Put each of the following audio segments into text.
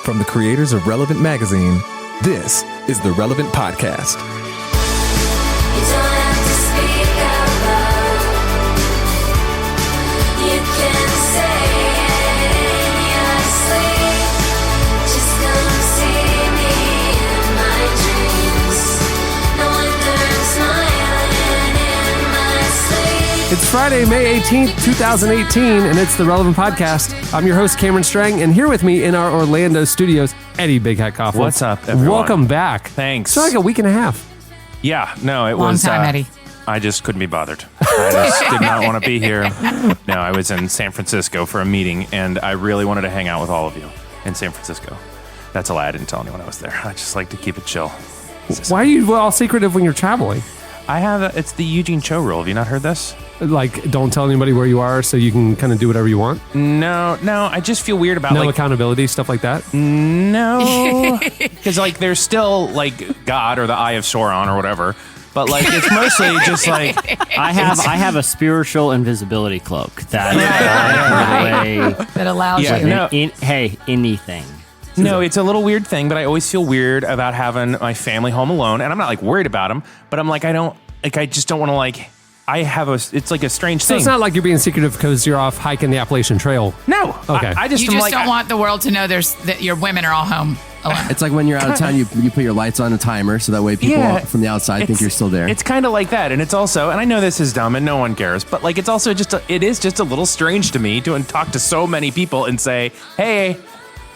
From the creators of Relevant Magazine, this is the Relevant Podcast. You don't have to speak out loud. You can say it in your sleep. Just come see me in my dreams. No wonder I'm smiling in my sleep. It's Friday, May 18th, 2018, and it's the Relevant Podcast. I'm your host, Cameron Strang, and here with me in our Orlando studios, Eddie Big Hat Coughlin. What's up, everyone? Welcome back. Thanks. It's like a week and a half. Yeah, no, it Long was... time, Eddie. I just couldn't be bothered. I just did not want to be here. No, I was in San Francisco for a meeting, and I really wanted to hang out with all of you in San Francisco. That's a lie. I didn't tell anyone I was there. I just like to keep it chill. Why are you all secretive when you're traveling? It's the Eugene Cho rule. Have you not heard this? Like, don't tell anybody where you are so you can kind of do whatever you want? No, I just feel weird about No accountability, stuff like that? No, because like there's still like God or the Eye of Sauron or whatever, but like it's mostly just like I have a spiritual invisibility cloak that That allows Yeah, you. no. anything. No, it's a little weird thing, but I always feel weird about having my family home alone, and I'm not like worried about them, but I'm like I just don't want to like. It's like a strange So thing. it's not like you're being secretive because you're off hiking the Appalachian Trail. No. Okay. I just You am just like, don't want the world to know that your women are all home alone. It's like when you're out of town, you put your lights on a timer so that way people from the outside think you're still there. It's kind of like that, and it's also, and I know this is dumb and no one cares, but like it's also it is just a little strange to me to talk to so many people and say, hey,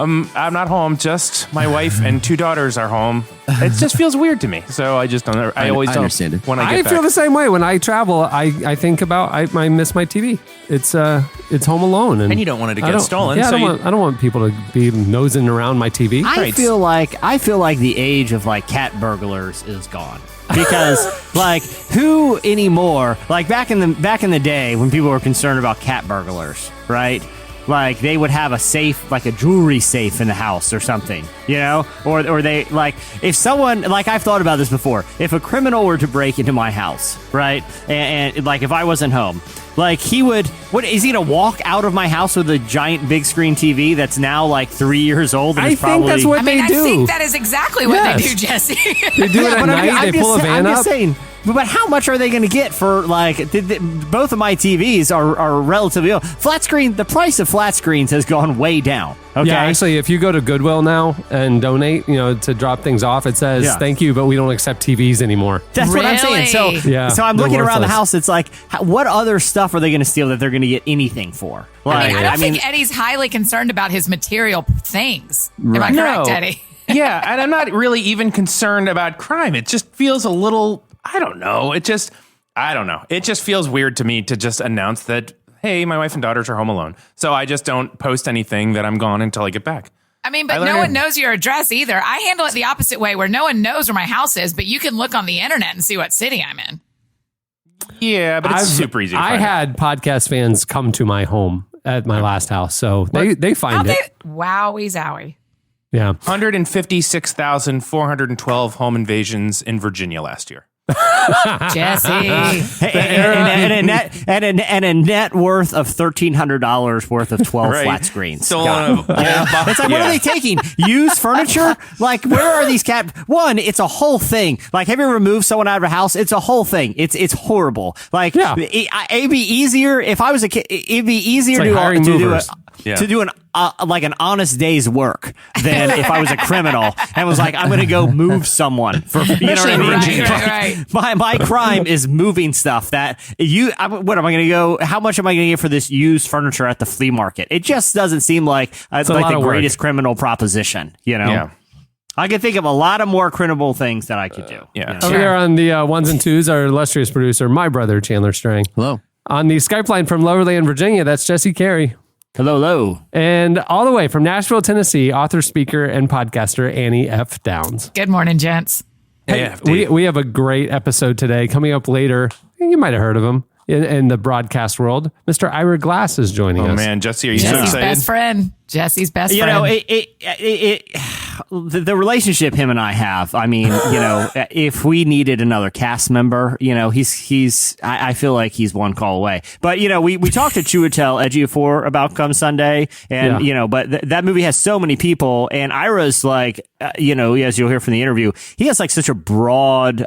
I'm not home, just my wife and 2 daughters are home. It just feels weird to me, so I just don't. I always don't understand it. when I I get back. feel the same way. When I travel, I think about, I miss my TV. It's home alone. And you don't want it to I get don't- stolen, Yeah, so I don't want people to be nosing around my TV. I feel like the age of like cat burglars is gone. Because like who anymore? Like back in the day when people were concerned about cat burglars, right? Like they would have a safe, like a jewelry safe in the house or something, you know? Or they like if someone, like I've thought about this before, if a criminal were to break into my house, right? And like if I wasn't home, like he would, is he gonna walk out of my house with a giant big screen TV that's now like 3 years old? And I is think that's what I mean, they I do. think that is exactly what they Yes. do, Jesse. They do it at but night. They pull a van I'm up. just saying, but how much are they going to get for like? Both of my TVs are relatively old. Flat screen. The price of flat screens has gone way down. Okay. Yeah, actually, if you go to Goodwill now and donate, to drop things off, it says, Yeah. thank you, but we don't accept TVs anymore. That's what I'm saying. So, Really? Yeah, so I'm they're looking around the worthless. house. It's like, what other stuff are they going to steal that they're going to get anything for? Like, I don't think Eddie's highly concerned about his material things. Am I No. correct, Eddie? Yeah, and I'm not really even concerned about crime. It just feels a little, I don't know. It just feels weird to me to just announce that, hey, my wife and daughters are home alone. So I just don't post anything that I'm gone until I get back. I mean, but I no learned- one knows your address either. I handle it the opposite way where no one knows where my house is, but you can look on the internet and see what city I'm in. Yeah, but it's super easy to I find. had podcast fans come to my home at my last house, so they find it. Wowie zowie. Yeah. 156,412 home invasions in Virginia last year. Jesse. and a net worth of $1,300 worth of 12 Right. flat screens. Stolen of all It's like, what are they taking? Used furniture? Like, where are these One, it's a whole thing. Like, have you ever moved someone out of a house? It's a whole thing. It's horrible. Like, Yeah. it'd be easier if I was a kid. It'd be easier It's like hiring movers. to do an honest day's work than if I was a criminal and was like, I'm going to go move someone for, you know what I mean? Right. My crime is moving stuff that what am I going to go? How much am I going to get for this used furniture at the flea market? It just doesn't seem like a like lot the of work. greatest criminal proposition, you know? Yeah. I can think of a lot of more criminal things that I could do. Yeah. Over here on the ones and twos, our illustrious producer, my brother, Chandler Strang. Hello. On the Skype line from Lowerland, Virginia, that's Jesse Carey. Hello. And all the way from Nashville, Tennessee, author, speaker, and podcaster Annie F. Downs. Good morning, gents. Hey, we have a great episode today. Coming up later, you might have heard of him in the broadcast world. Mr. Ira Glass is joining us. Oh, man. Jesse, are you so Jesse's excited? best friend. Jesse's best You friend. know, the relationship him and I have. I mean, if we needed another cast member, I feel like he's one call away. But we talked to Chiwetel Ejiofor about Come Sunday, and but that movie has so many people, and Ira's like, as you'll hear from the interview, he has like such a broad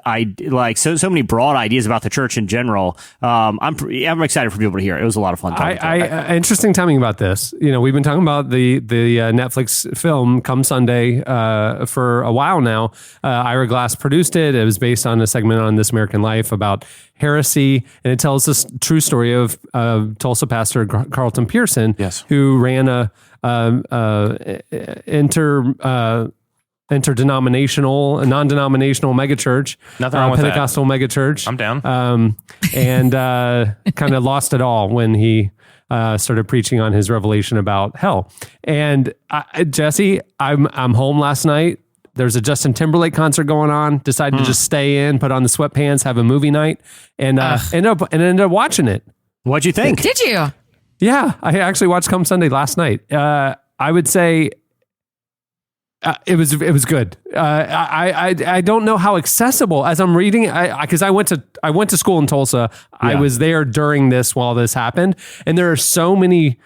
so many broad ideas about the church in general. I'm excited for people to hear it. It was a lot of fun talking to him. Interesting timing about this. We've been talking about the Netflix film Come Sunday for a while now. Ira Glass produced it. It was based on a segment on This American Life about heresy, and it tells this true story of Tulsa pastor Carlton Pearson, who ran a non-denominational megachurch, nothing wrong with Pentecostal megachurch. I'm down. And kind of lost it all when he started preaching on his revelation about hell. And Jesse, I'm home last night. There's a Justin Timberlake concert going on. Decided to just stay in, put on the sweatpants, have a movie night, and ended up watching it. What'd you think? Did you? Yeah, I actually watched Come Sunday last night. I would say it was good. I don't know how accessible as I'm reading, because I went to school in Tulsa. Yeah. I was there during this while this happened, and there are so many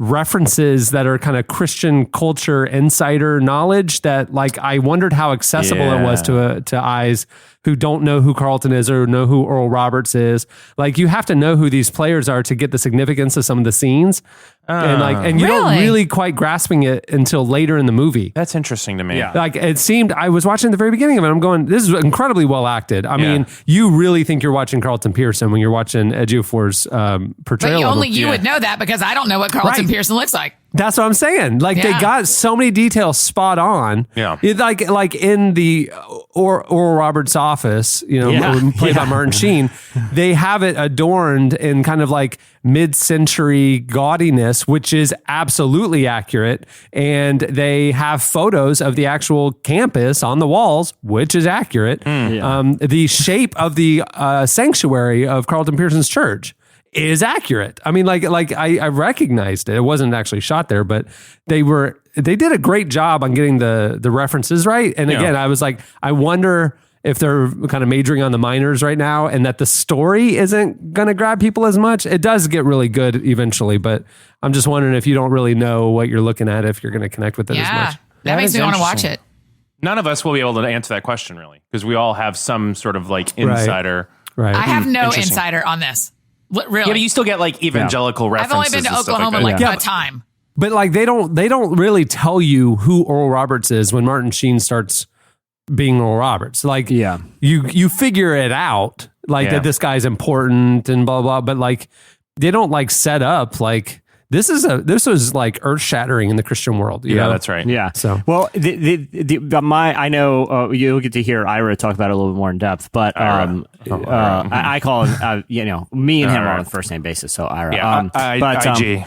references that are kind of Christian culture insider knowledge that I wondered how accessible it was to eyes who don't know who Carlton is or know who Oral Roberts is. You have to know who these players are to get the significance of some of the scenes. And you don't really quite grasping it until later in the movie. That's interesting to me. Yeah. It seemed, I was watching the very beginning of it, I'm going, this is incredibly well acted. I mean, you really think you're watching Carlton Pearson when you're watching Ejiofor's portrayal. But only you would know that, because I don't know what Carlton Pearson looks like. That's what I'm saying. They got so many details spot on. Yeah. Like in the Oral Roberts' office, played by Martin Sheen, they have it adorned in kind of mid-century gaudiness, which is absolutely accurate. And they have photos of the actual campus on the walls, which is accurate. The shape of the sanctuary of Carlton Pearson's church is accurate. I mean, I recognized it. It wasn't actually shot there, but they did a great job on getting the references right. And again, I was like, I wonder if they're kind of majoring on the minors right now, and that the story isn't going to grab people as much. It does get really good eventually, but I'm just wondering if you don't really know what you're looking at, if you're going to connect with it as much. That makes me want to watch it. None of us will be able to answer that question, really, because we all have some sort of insider. Right. I have no insider on this. Really? Yeah, but you still get evangelical references. I've only been to Oklahoma a time. But they don't really tell you who Oral Roberts is when Martin Sheen starts being Oral Roberts. You figure it out that this guy's important and blah blah. But they don't set up this was earth shattering in the Christian world. You know? That's right. Yeah. So I know you'll get to hear Ira talk about it a little bit more in depth, but I call him me and him are on a first name basis. So Ira. Yeah. IG.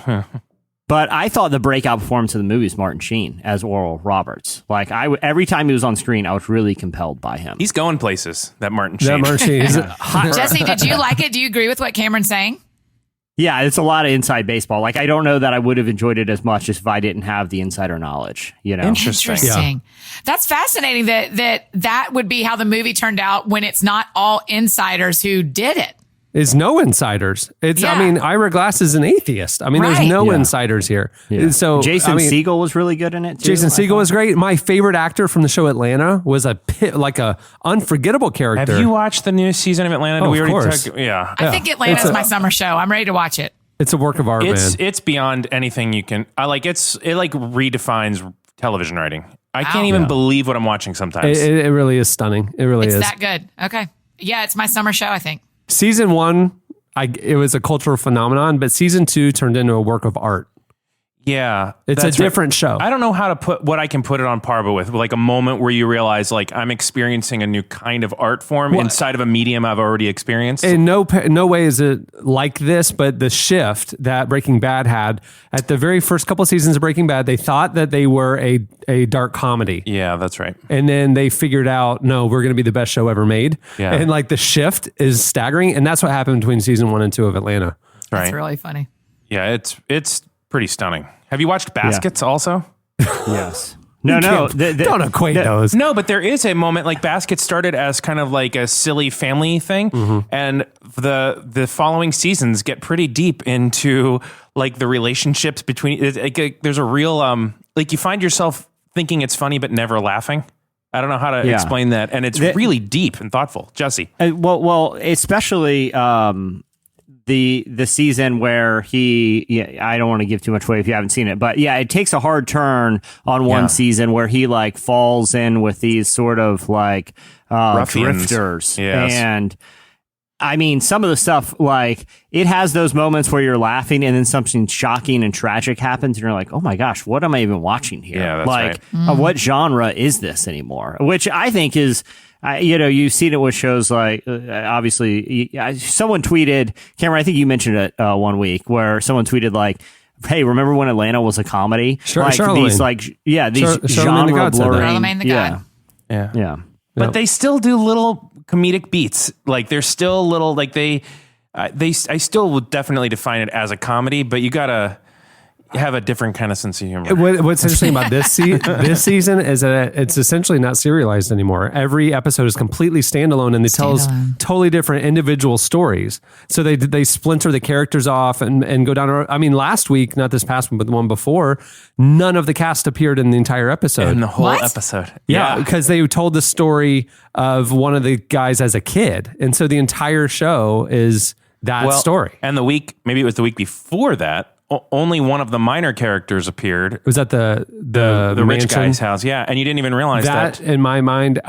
But I thought the breakout performance of the movie is Martin Sheen as Oral Roberts. Every time he was on screen, I was really compelled by him. He's going places. That Martin Sheen. Yeah, Martin Sheen. Jesse, did you like it? Do you agree with what Cameron's saying? Yeah, it's a lot of inside baseball. I don't know that I would have enjoyed it as much if I didn't have the insider knowledge. Interesting. Yeah. That's fascinating that would be how the movie turned out when it's not all insiders who did it. Is no insiders. I mean, Ira Glass is an atheist. I mean, there's no insiders here. Yeah. So Jason Segel was really good in it too. Jason Segel was great. My favorite actor from the show Atlanta was a unforgettable character. Have you watched the new season of Atlanta? Of course. I think Atlanta's my summer show. I'm ready to watch it. It's a work of art, man. It's beyond anything you can. It redefines television writing. I can't even believe what I'm watching sometimes. It really is stunning. It really is. It's that good. Okay. Yeah, it's my summer show, I think. Season 1, it was a cultural phenomenon, but season 2 turned into a work of art. Yeah. It's a different show. I don't know how to put what I can put it on par with, a moment where you realize I'm experiencing a new kind of art form inside of a medium I've already experienced. In no way is it like this, but the shift that Breaking Bad had at the very first couple of seasons of Breaking Bad, they thought that they were a dark comedy. Yeah, that's right. And then they figured out, no, we're going to be the best show ever made. Yeah. And the shift is staggering. And that's what happened between season 1 and 2 of Atlanta. Right. That's really funny. Yeah, it's pretty stunning. Have you watched Baskets also? Yes. No. Don't equate those. No, but there is a moment like Basket started as kind of like a silly family thing, and the following seasons get pretty deep into like the relationships between. There's a real like you find yourself thinking it's funny but never laughing. I don't know how to explain that, and it's really deep and thoughtful. Jesse, well, especially. The season where I don't want to give too much away if you haven't seen it, but yeah, it takes a hard turn on one season where he like falls in with these sort of like drifters. Yes. And I mean, some of the stuff, like it has those moments where you're laughing and then something shocking and tragic happens and you're like, oh my gosh, what am I even watching here? Yeah, that's like, what genre is this anymore? Which I think is, you've seen it with shows like, obviously, someone tweeted, Cameron, I think you mentioned it one week, where someone tweeted like, hey, remember when Atlanta was a comedy? Sure, like Charlemagne. these genre God said that. blurring. Charlemagne the God. Yeah. but they still do little comedic beats. Like they're still little like I still would definitely define it as a comedy, but you gotta have a different kind of sense of humor. What's interesting about this season is that it's essentially not serialized anymore. Every episode is completely standalone, and they tell us totally different individual stories. So they splinter the characters off and go down. I mean, last week, not this past one, but the one before, none of the cast appeared in the entire episode. In the whole episode. Yeah, because they told the story of one of the guys as a kid, and so the entire show is that story. And maybe it was the week before that. Only one of the minor characters appeared. Was that the rich mansion? guy's house? Yeah, and you didn't even realize that. In my mind,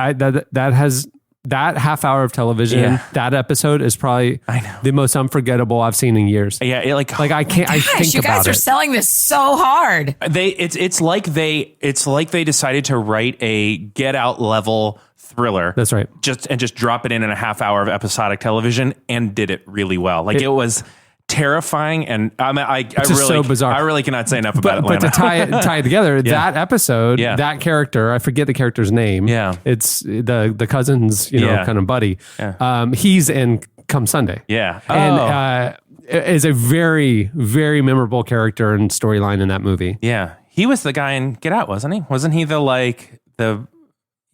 that half hour of television, that episode is probably the most unforgettable I've seen in years. Yeah, I can't. I think you guys about are it. selling this so hard. It's like they decided to write a Get Out level thriller. That's right. Just drop it in a half hour of episodic television and did it really well. Like it was terrifying, and it's really so bizarre. I really cannot say enough about But Atlanta. to tie it together, that episode, Yeah. that character, I forget the character's name. Yeah. It's the cousin's, kind of buddy. Yeah. He's in Come Sunday. Yeah. And is a very, very memorable character and storyline in that movie. Yeah, he was the guy in Get Out, wasn't he? Wasn't he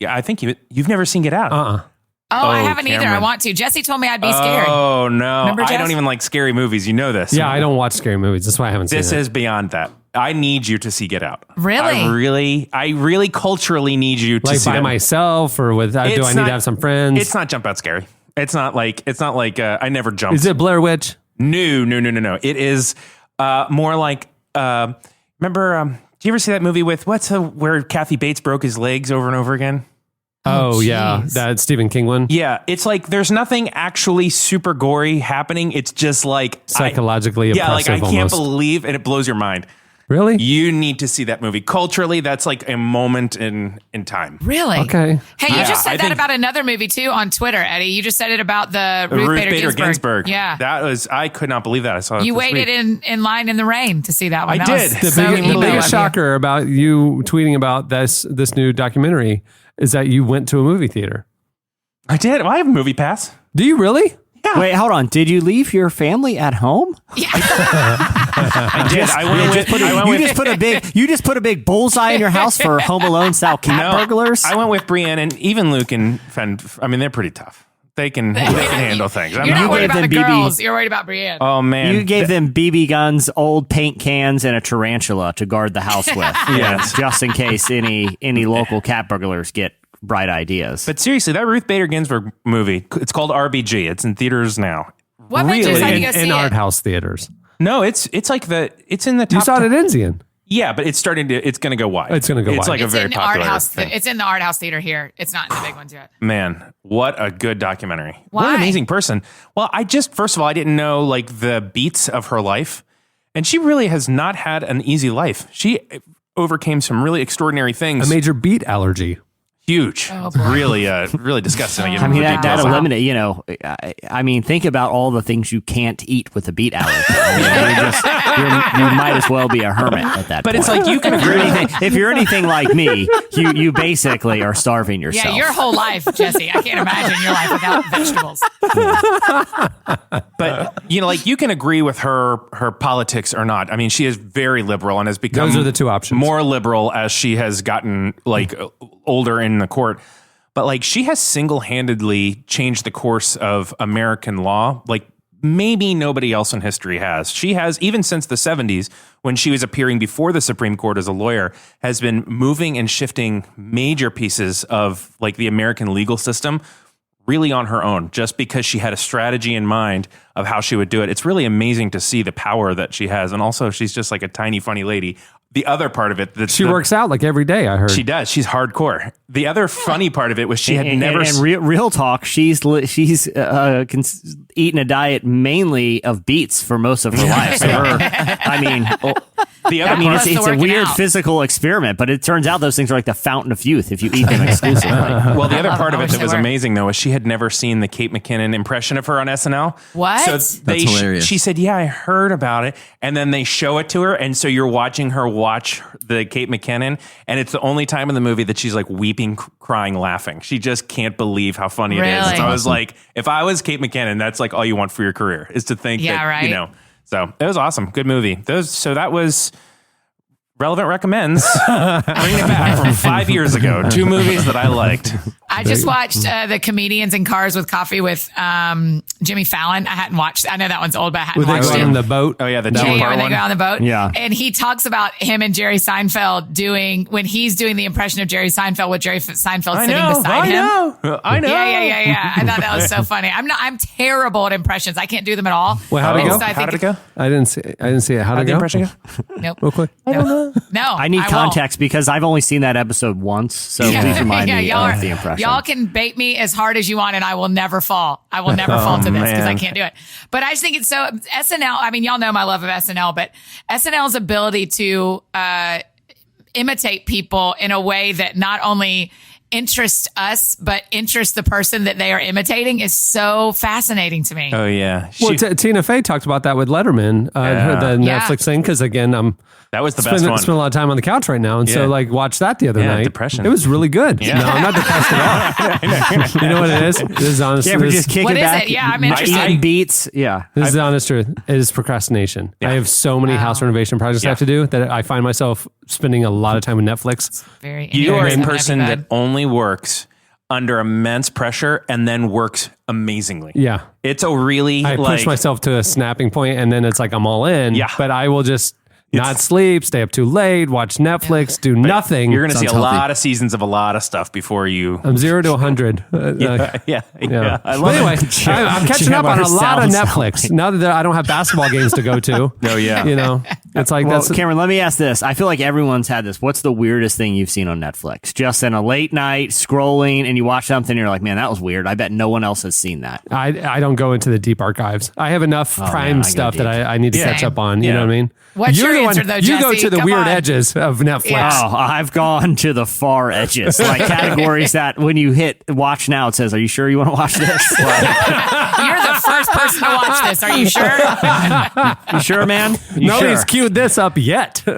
yeah, I think you've never seen Get Out. I haven't either. Cameron. I want to. Jesse told me I'd be scared. Oh no, Remember, I Jess? don't even like scary movies. You know this. Yeah, I don't watch scary movies. That's why I haven't seen it. This is beyond that. I need you to see Get Out. Really? I really culturally need you to like see by that. myself or with. Do I need to have some friends? It's not jump out scary. It's not like I never jumped. Is it Blair Witch? No. It is more like remember. Do you ever see that movie with where Kathy Bates broke his legs over and over again? Oh yeah, geez. that Stephen King one. Yeah, it's like there's nothing actually super gory happening. It's just like Psychologically oppressive. I can't almost. believe, and it blows your mind. Really? You need to see that movie. Culturally, that's like a moment in time. Really? Okay. Hey, you Yeah, just I said that think- about another movie too on Twitter, Eddie. You just said it about the Ruth Bader Ginsburg. Yeah. I could not believe that. I saw it You this waited week. in line in the rain to see that one. I That did. was The so biggest emo of you. shocker about you tweeting about this new documentary is that you went to a movie theater. I did. Well, I have a movie pass. Do you really? Yeah. Wait, hold on. Did you leave your family at home? I did. You just put a big bullseye in your house for Home Alone style cat burglars. I went with Brienne, and even Luke and Fen. I mean, they're pretty tough. They can handle things. You're not worried about the gave them girls. You're worried about Brienne. Oh man, You gave them BB guns, old paint cans, and a tarantula to guard the house with. Yes. Just in case any local cat burglars get bright ideas. But seriously, that Ruth Bader Ginsburg movie, it's called RBG. It's in theaters now. What made you decide to go see in it? art house theaters. No, it's in the top. You saw it at Enzian. Yeah, but it's going to go wide. It's gonna go It's wide. like It's a very in the popular art house. thing. It's in the art house theater here. It's not in the big ones yet. Man, what a good documentary. What Why? an amazing person. Well, first of all, I didn't know like the beats of her life. And she really has not had an easy life. She overcame some really extraordinary things. A major beet allergy. Huge. Oh, It's boy. really disgusting. I mean, that Wow. eliminate, I mean, think about all the things you can't eat with a beet allergy. I mean, you might as well be a hermit at that But point. it's like you can If you're agree. if you're anything like me, you basically are starving yourself. Yeah, your whole life, Jesse. I can't imagine your life without vegetables. But like you can agree with her politics or not. I mean, she is very liberal and has become Those are the two options. more liberal as she has gotten older in the court. But like she has single-handedly changed the course of American law. Like maybe nobody else in history has. She has, even since the 70s, when she was appearing before the Supreme Court as a lawyer, has been moving and shifting major pieces of like the American legal system really on her own, just because she had a strategy in mind of how she would do it. It's really amazing to see the power that she has. And also she's just like a tiny, funny lady. The other part of it, She works out like every day, I heard. She does. She's hardcore. The other funny part of it was she had never. And real talk, she's eaten a diet mainly of beets for most of her life. So the other I mean, part, it's a working weird out. physical experiment, but it turns out those things are like the fountain of youth if you eat them exclusively. well, the other part of I it wish that they was were. amazing though is she had never seen the Kate McKinnon impression of her on SNL. What? So That's hilarious. She said, "Yeah, I heard about it," and then they show it to her, and so you're watching her watch the Kate McKinnon, and it's the only time in the movie that she's like weeping, crying, laughing. She just can't believe how funny it is. Really? So I was like, if I was Kate McKinnon, that's like all you want for your career is to think Yeah, that right. So it was awesome, good movie. So that was. Relevant recommends. Bringing it back from 5 years ago. 2 movies that I liked. I just watched the Comedians in Cars with Coffee with Jimmy Fallon. I hadn't watched. I know that one's old, but I hadn't Would they watched go it. on the boat? Oh yeah, the Yeah, two-part when they one. go on the boat. Yeah. And he talks about him and Jerry Seinfeld when he's doing the impression of Jerry Seinfeld with Jerry Seinfeld sitting beside him. I know. Yeah. I thought that was so funny. I'm terrible at impressions. I can't do them at all. Well, how'd it And go? so I How think- did it go? I didn't see it. How'd How'd it the go? impression go? Nope. Real quick. No. I need won't. context because I've only seen that episode once, so please remind me y'all of the impression. Y'all can bait me as hard as you want, and I will never fall. I will never fall to this because I man. can't do it. But I just think it's so SNL. I mean, y'all know my love of SNL, but SNL's ability to imitate people in a way that not only interests us but interests the person that they are imitating is so fascinating to me. Oh yeah. Well, She- Tina Fey talked about that with Letterman, the Yeah. Netflix thing, because again, I'm that was the best one. spend a lot of time on the couch right now, and so Yeah. like watched that the other Yeah, night. depression. It was really good. Yeah. No, I'm not depressed at all. You know what it is? This is honest. Yeah, but this, just kick What it is back. it? Yeah, I'm interested. Eating beets. Yeah. this is the honest truth. It is procrastination. I have so many house renovation projects I have to do that I find myself spending a lot of time with Netflix. Very You are a interesting. person That'd that be only works under immense pressure and then works amazingly. Yeah. It's a really I like push myself to a snapping point, and then it's like I'm all in. Yeah. But I will just not sleep, stay up too late, watch Netflix, do nothing. you're going to see a Sounds healthy. lot of seasons of a lot of stuff before you. I'm 0 to 100. Yeah. Yeah. I But love anyway, it. I'm catching up on a lot of Sounds Netflix now that I don't have basketball games to go to. Oh, yeah. You know, it's like Well, that's Cameron, let me ask this. I feel like everyone's had this. What's the weirdest thing you've seen on Netflix? Just in a late night scrolling and you watch something and you're like, man, that was weird. I bet no one else has seen that. I don't go into the deep archives. I have enough Prime man, I go stuff that deep. I need to Yeah. catch up on. You Yeah. know what I mean? What's You're your the answer, one, though, You go Jesse? to the Come weird on. edges of Netflix. Yeah. Oh, I've gone to the far edges, like categories that when you hit watch now, it says, are you sure you want to watch this? You're the first person to watch this. Are you sure? You sure, man? You Nobody's sure? queued this up yet. Yeah,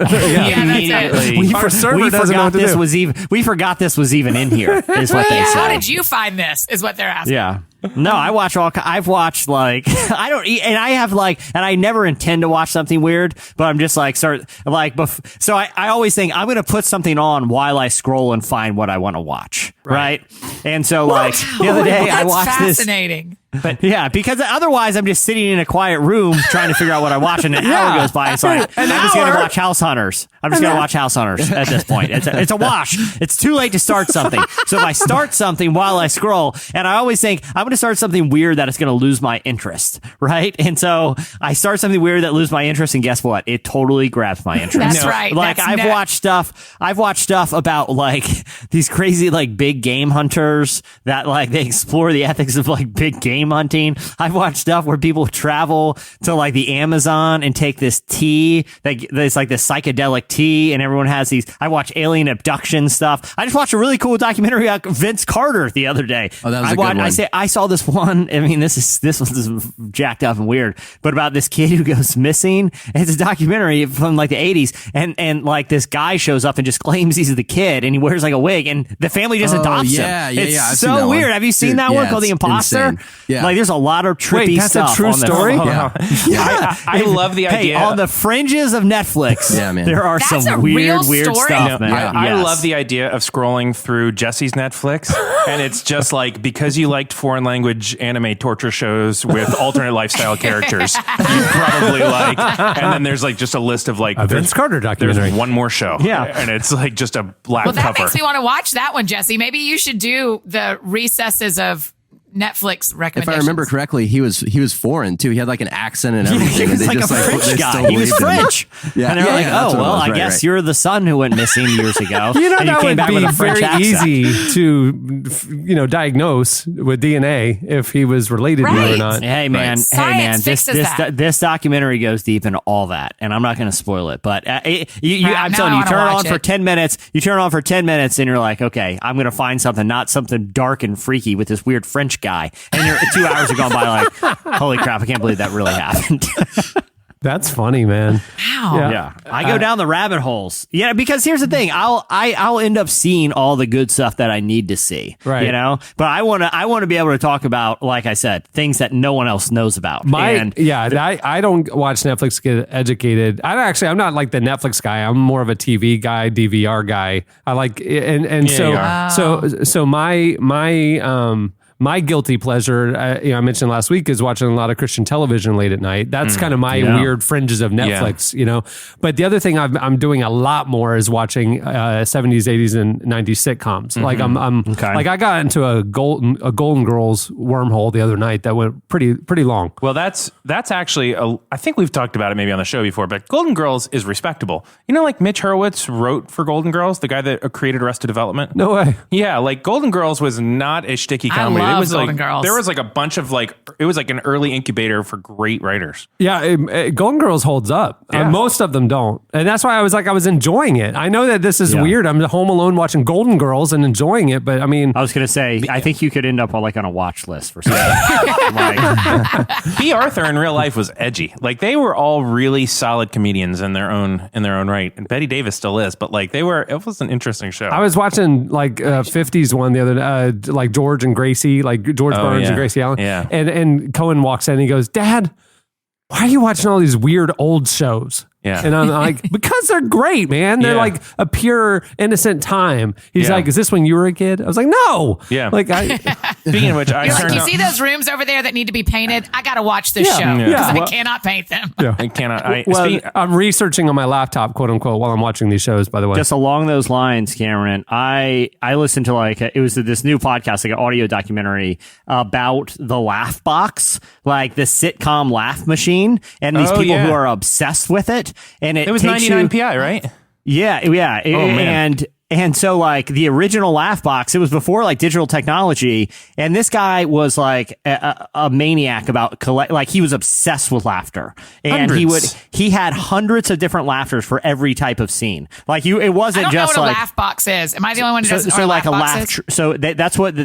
that's it. We, Our server doesn't know what to do. we forgot this was even in here, is what they How say. did you find this? Is what they're asking. Yeah. No, I watch I've watched like, I don't eat, and I have like, and I never intend to watch something weird, but I'm just like, so I always think I'm going to put something on while I scroll and find what I want to watch. Right. And so like the other day I That's watched this. fascinating. But yeah, because otherwise I'm just sitting in a quiet room trying to figure out what I watch, and an hour goes by. It's like I'm just gonna watch House Hunters. I'm just gonna watch House Hunters at this point. It's a wash. It's too late to start something. So if I start something while I scroll, and I always think I'm gonna start something weird that it's gonna lose my interest, right? And so I start something weird that loses my interest, and guess what? It totally grabs my interest. That's right. Like That's I've watched stuff about like these crazy like big game hunters that like they explore the ethics of like big game hunting. I've watched stuff where people travel to like the Amazon and take this tea that's like this psychedelic tea, and everyone has these. I watch alien abduction stuff. I just watched a really cool documentary about Vince Carter the other day. Oh, that was a good one. I saw this one. I mean, this one's jacked up and weird, but about this kid who goes missing. It's a documentary from like the 80s, and like this guy shows up and just claims he's the kid, and he wears like a wig, and the family just adopts him. It's I've so seen that weird. one. Have you seen Dude, that one yeah, called The it's Imposter? insane. Yeah. Like there's a lot of trippy that's stuff. a true on the- story? I love the idea. Hey, on the fringes of Netflix, Yeah, man. there are That's some a weird real story? stuff, man. I Yes. love the idea of scrolling through Jesse's Netflix, and it's just like, because you liked foreign language anime torture shows with alternate lifestyle characters, you probably like. And then there's like just a list of like A Vince Carter documentary. There's one more show, Yeah. and it's like just a black Well, that cover. makes me want to watch that one, Jesse. Maybe you should do the recesses of Netflix If recommendations. I remember correctly, he was foreign too. He had like an accent and everything. He was and like they a just French they guy. still He was believed in him. French. Yeah, And they're yeah, like, yeah, that's oh, what it well, was. I Right, guess right. you're the son who went missing years ago. You know, and you that came would back with be a French very accent. easy to, diagnose with DNA if he was related to you or Right. not. Hey man, Science this fixes that. this documentary goes deep into all that, and I'm not going to spoil it. But I'm Now telling I you, wanna turn it on watch for it. 10 minutes. You turn it on for 10 minutes, and you're like, okay, I'm going to find something, not something dark and freaky with this weird French guy. And you're 2 hours have gone by, like, holy crap, I can't believe that really happened. That's funny, man. Wow. Yeah, I go down the rabbit holes. Yeah, because here's the thing: I'll end up seeing all the good stuff that I need to see. Right. You know, but I want to be able to talk about, like I said, things that no one else knows about. I don't watch Netflix to get educated. I'm not like the Netflix guy. I'm more of a TV guy, DVR guy. I like and Yeah, so my guilty pleasure, I mentioned last week, is watching a lot of Christian television late at night. That's kind of my weird fringes of Netflix, But the other thing I'm doing a lot more is watching 70s, 80s, and 90s sitcoms. Like like I got into a Golden Girls wormhole the other night that went pretty long. Well, that's actually I think we've talked about it maybe on the show before, but Golden Girls is respectable. You know, like Mitch Hurwitz wrote for Golden Girls, the guy that created Arrested Development. No way. Yeah, like Golden Girls was not a shticky comedy. love It was Golden like Girls. there was like a bunch of it was like an early incubator for great writers. Yeah, Golden Girls holds up. Yeah. Most of them don't. And that's why I was enjoying it. I know that this is weird. I'm home alone watching Golden Girls and enjoying it, but I mean... I was going to say, I think you could end up on a watch list for something. B. Arthur in real life was edgy. Like they were all really solid comedians in their own right. And Betty Davis still is, but like it was an interesting show. I was watching like 50s one the other day, like George and Gracie, like George Burns and Gracie Allen. Yeah. And Cohen walks in and he goes, "Dad, why are you watching all these weird old shows?" Yeah. And I'm like, because they're great, man. They're Yeah. like a pure, innocent time. He's Yeah. like, "Is this when you were a kid?" I was like, "No." Yeah. Like, Speaking of which, I You're like, turned you on- see those rooms over there that need to be painted? I got to watch this Yeah. show Yeah. because Well- I cannot paint them. I cannot. I'm researching on my laptop, quote unquote, while I'm watching these shows, by the way. Just along those lines, Cameron, I listened to it was this new podcast, like an audio documentary about the Laugh Box, like the sitcom laugh machine, and these people who are obsessed with it. And it was 99 PI, right? Yeah. man. And so, like, the original Laugh Box, it was before, like, digital technology. And this guy was, like, a maniac about he was obsessed with laughter. And he had hundreds of different laughters for every type of scene. Like, it wasn't I don't just know what like... a laugh box is. Am I the only one who doesn't know So what like a box laugh, is? so that's what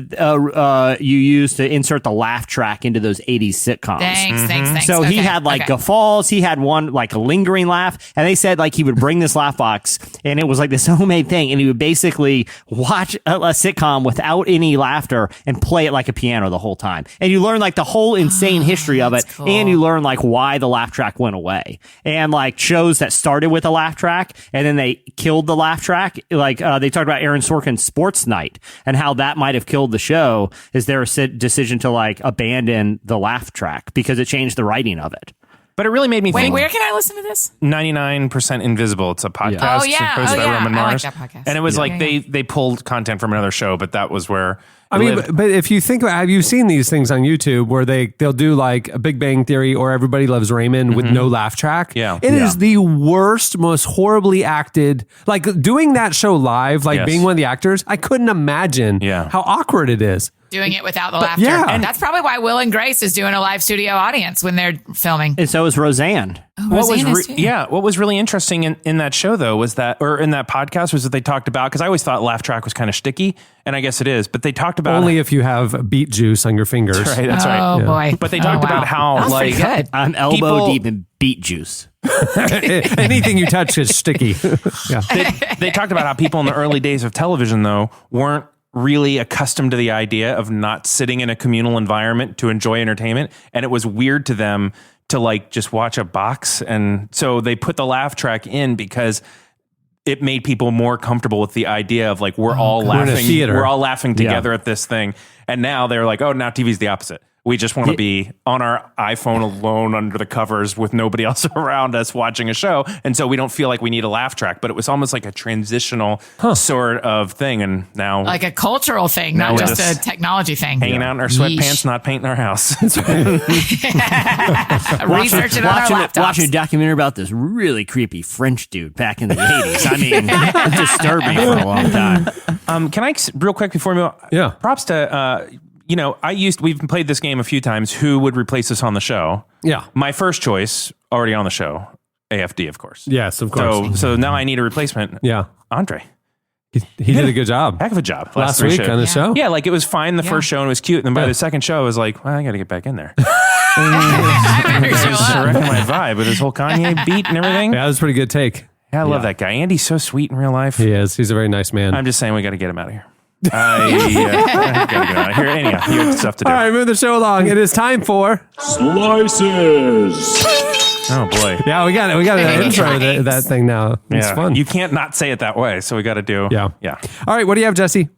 you use to insert the laugh track into those 80s sitcoms. Thanks. So he Okay, had like okay. guffaws. He had one like a lingering laugh, and they said like he would bring this laugh box, and it was like this homemade thing, and he would basically watch a sitcom without any laughter and play it like a piano the whole time. And you learn like the whole insane history of it, that's cool. and you learn like why the laugh track went away, and like shows that started with a laugh track and then they killed the laugh track. Like they talked about Aaron Sorkin's Sports Night and how that might have killed the show. Is there a decision to like abandon the laugh track because it changed the writing of it? But it really made me Wait, think. where can I listen to this? 99% Invisible. It's a podcast Oh, yeah. hosted Oh, by yeah. Roman I like Mars. that podcast. And it was Yeah. like Yeah. they pulled content from another show, but that was where I mean, but if you think about, have you seen these things on YouTube where they'll do like a Big Bang Theory or Everybody Loves Raymond with no laugh track? Yeah. It is the worst, most horribly acted, like doing that show live, like Yes. being one of the actors. I couldn't imagine Yeah. how awkward it is. doing it without the laughter. Yeah. And that's probably why Will and Grace is doing a live studio audience when they're filming. And so is Roseanne. What Roseanne is was too. what was really interesting in that show though was that, or in that podcast, was that they talked about, because I always thought laugh track was kind of sticky, and I guess it is, but they talked about Only if you have beet juice on your fingers. That's right. Oh boy. But they talked about how That was like pretty good. I'm elbow People- deep in beet juice. Anything you touch is sticky. Yeah. they talked about how people in the early days of television though weren't really accustomed to the idea of not sitting in a communal environment to enjoy entertainment, and it was weird to them to like just watch a box. And so they put the laugh track in because it made people more comfortable with the idea of like, we're all in a laughing. theater. We're all laughing together at this thing. And now they're like, oh, now TV's the opposite. We just want to be on our iPhone alone under the covers with nobody else around us watching a show. And so we don't feel like we need a laugh track, but it was almost like a transitional sort of thing. And now Like a cultural thing, Now not we're just just a technology thing. hanging out in our Yeesh. sweatpants, not painting our house. Researching on our laptops. Watching a documentary about this really creepy French dude back in the 80s. I mean, it disturbed me for a long time. Can I, real quick before we move on, Yeah. props to, we've played this game a few times. Who would replace us on the show? Yeah. My first choice, already on the show, AFD, of course. Yes, of course. So now I need a replacement. Yeah. Andre. He did a good job. Heck of a job. Last three week shows. on the show. Yeah, like it was fine the first show and it was cute. And then by Yeah. the second show, I was like, well, I got to get back in there. I better show He's up. wrecking my vibe with his whole Kanye beat and everything. Yeah, that was a pretty good take. Yeah, I love that guy. Andy's so sweet in real life. He is. He's a very nice man. I'm just saying we got to get him out of here. I gotta get out of here. Anyhow, you have stuff to do. All right, move the show along. It is time for. Slices. Oh boy. Yeah, we got it. We got an intro to that thing now. It's Yeah. fun. You can't not say it that way. So we got to do. Yeah. Yeah. All right, what do you have, Jesse?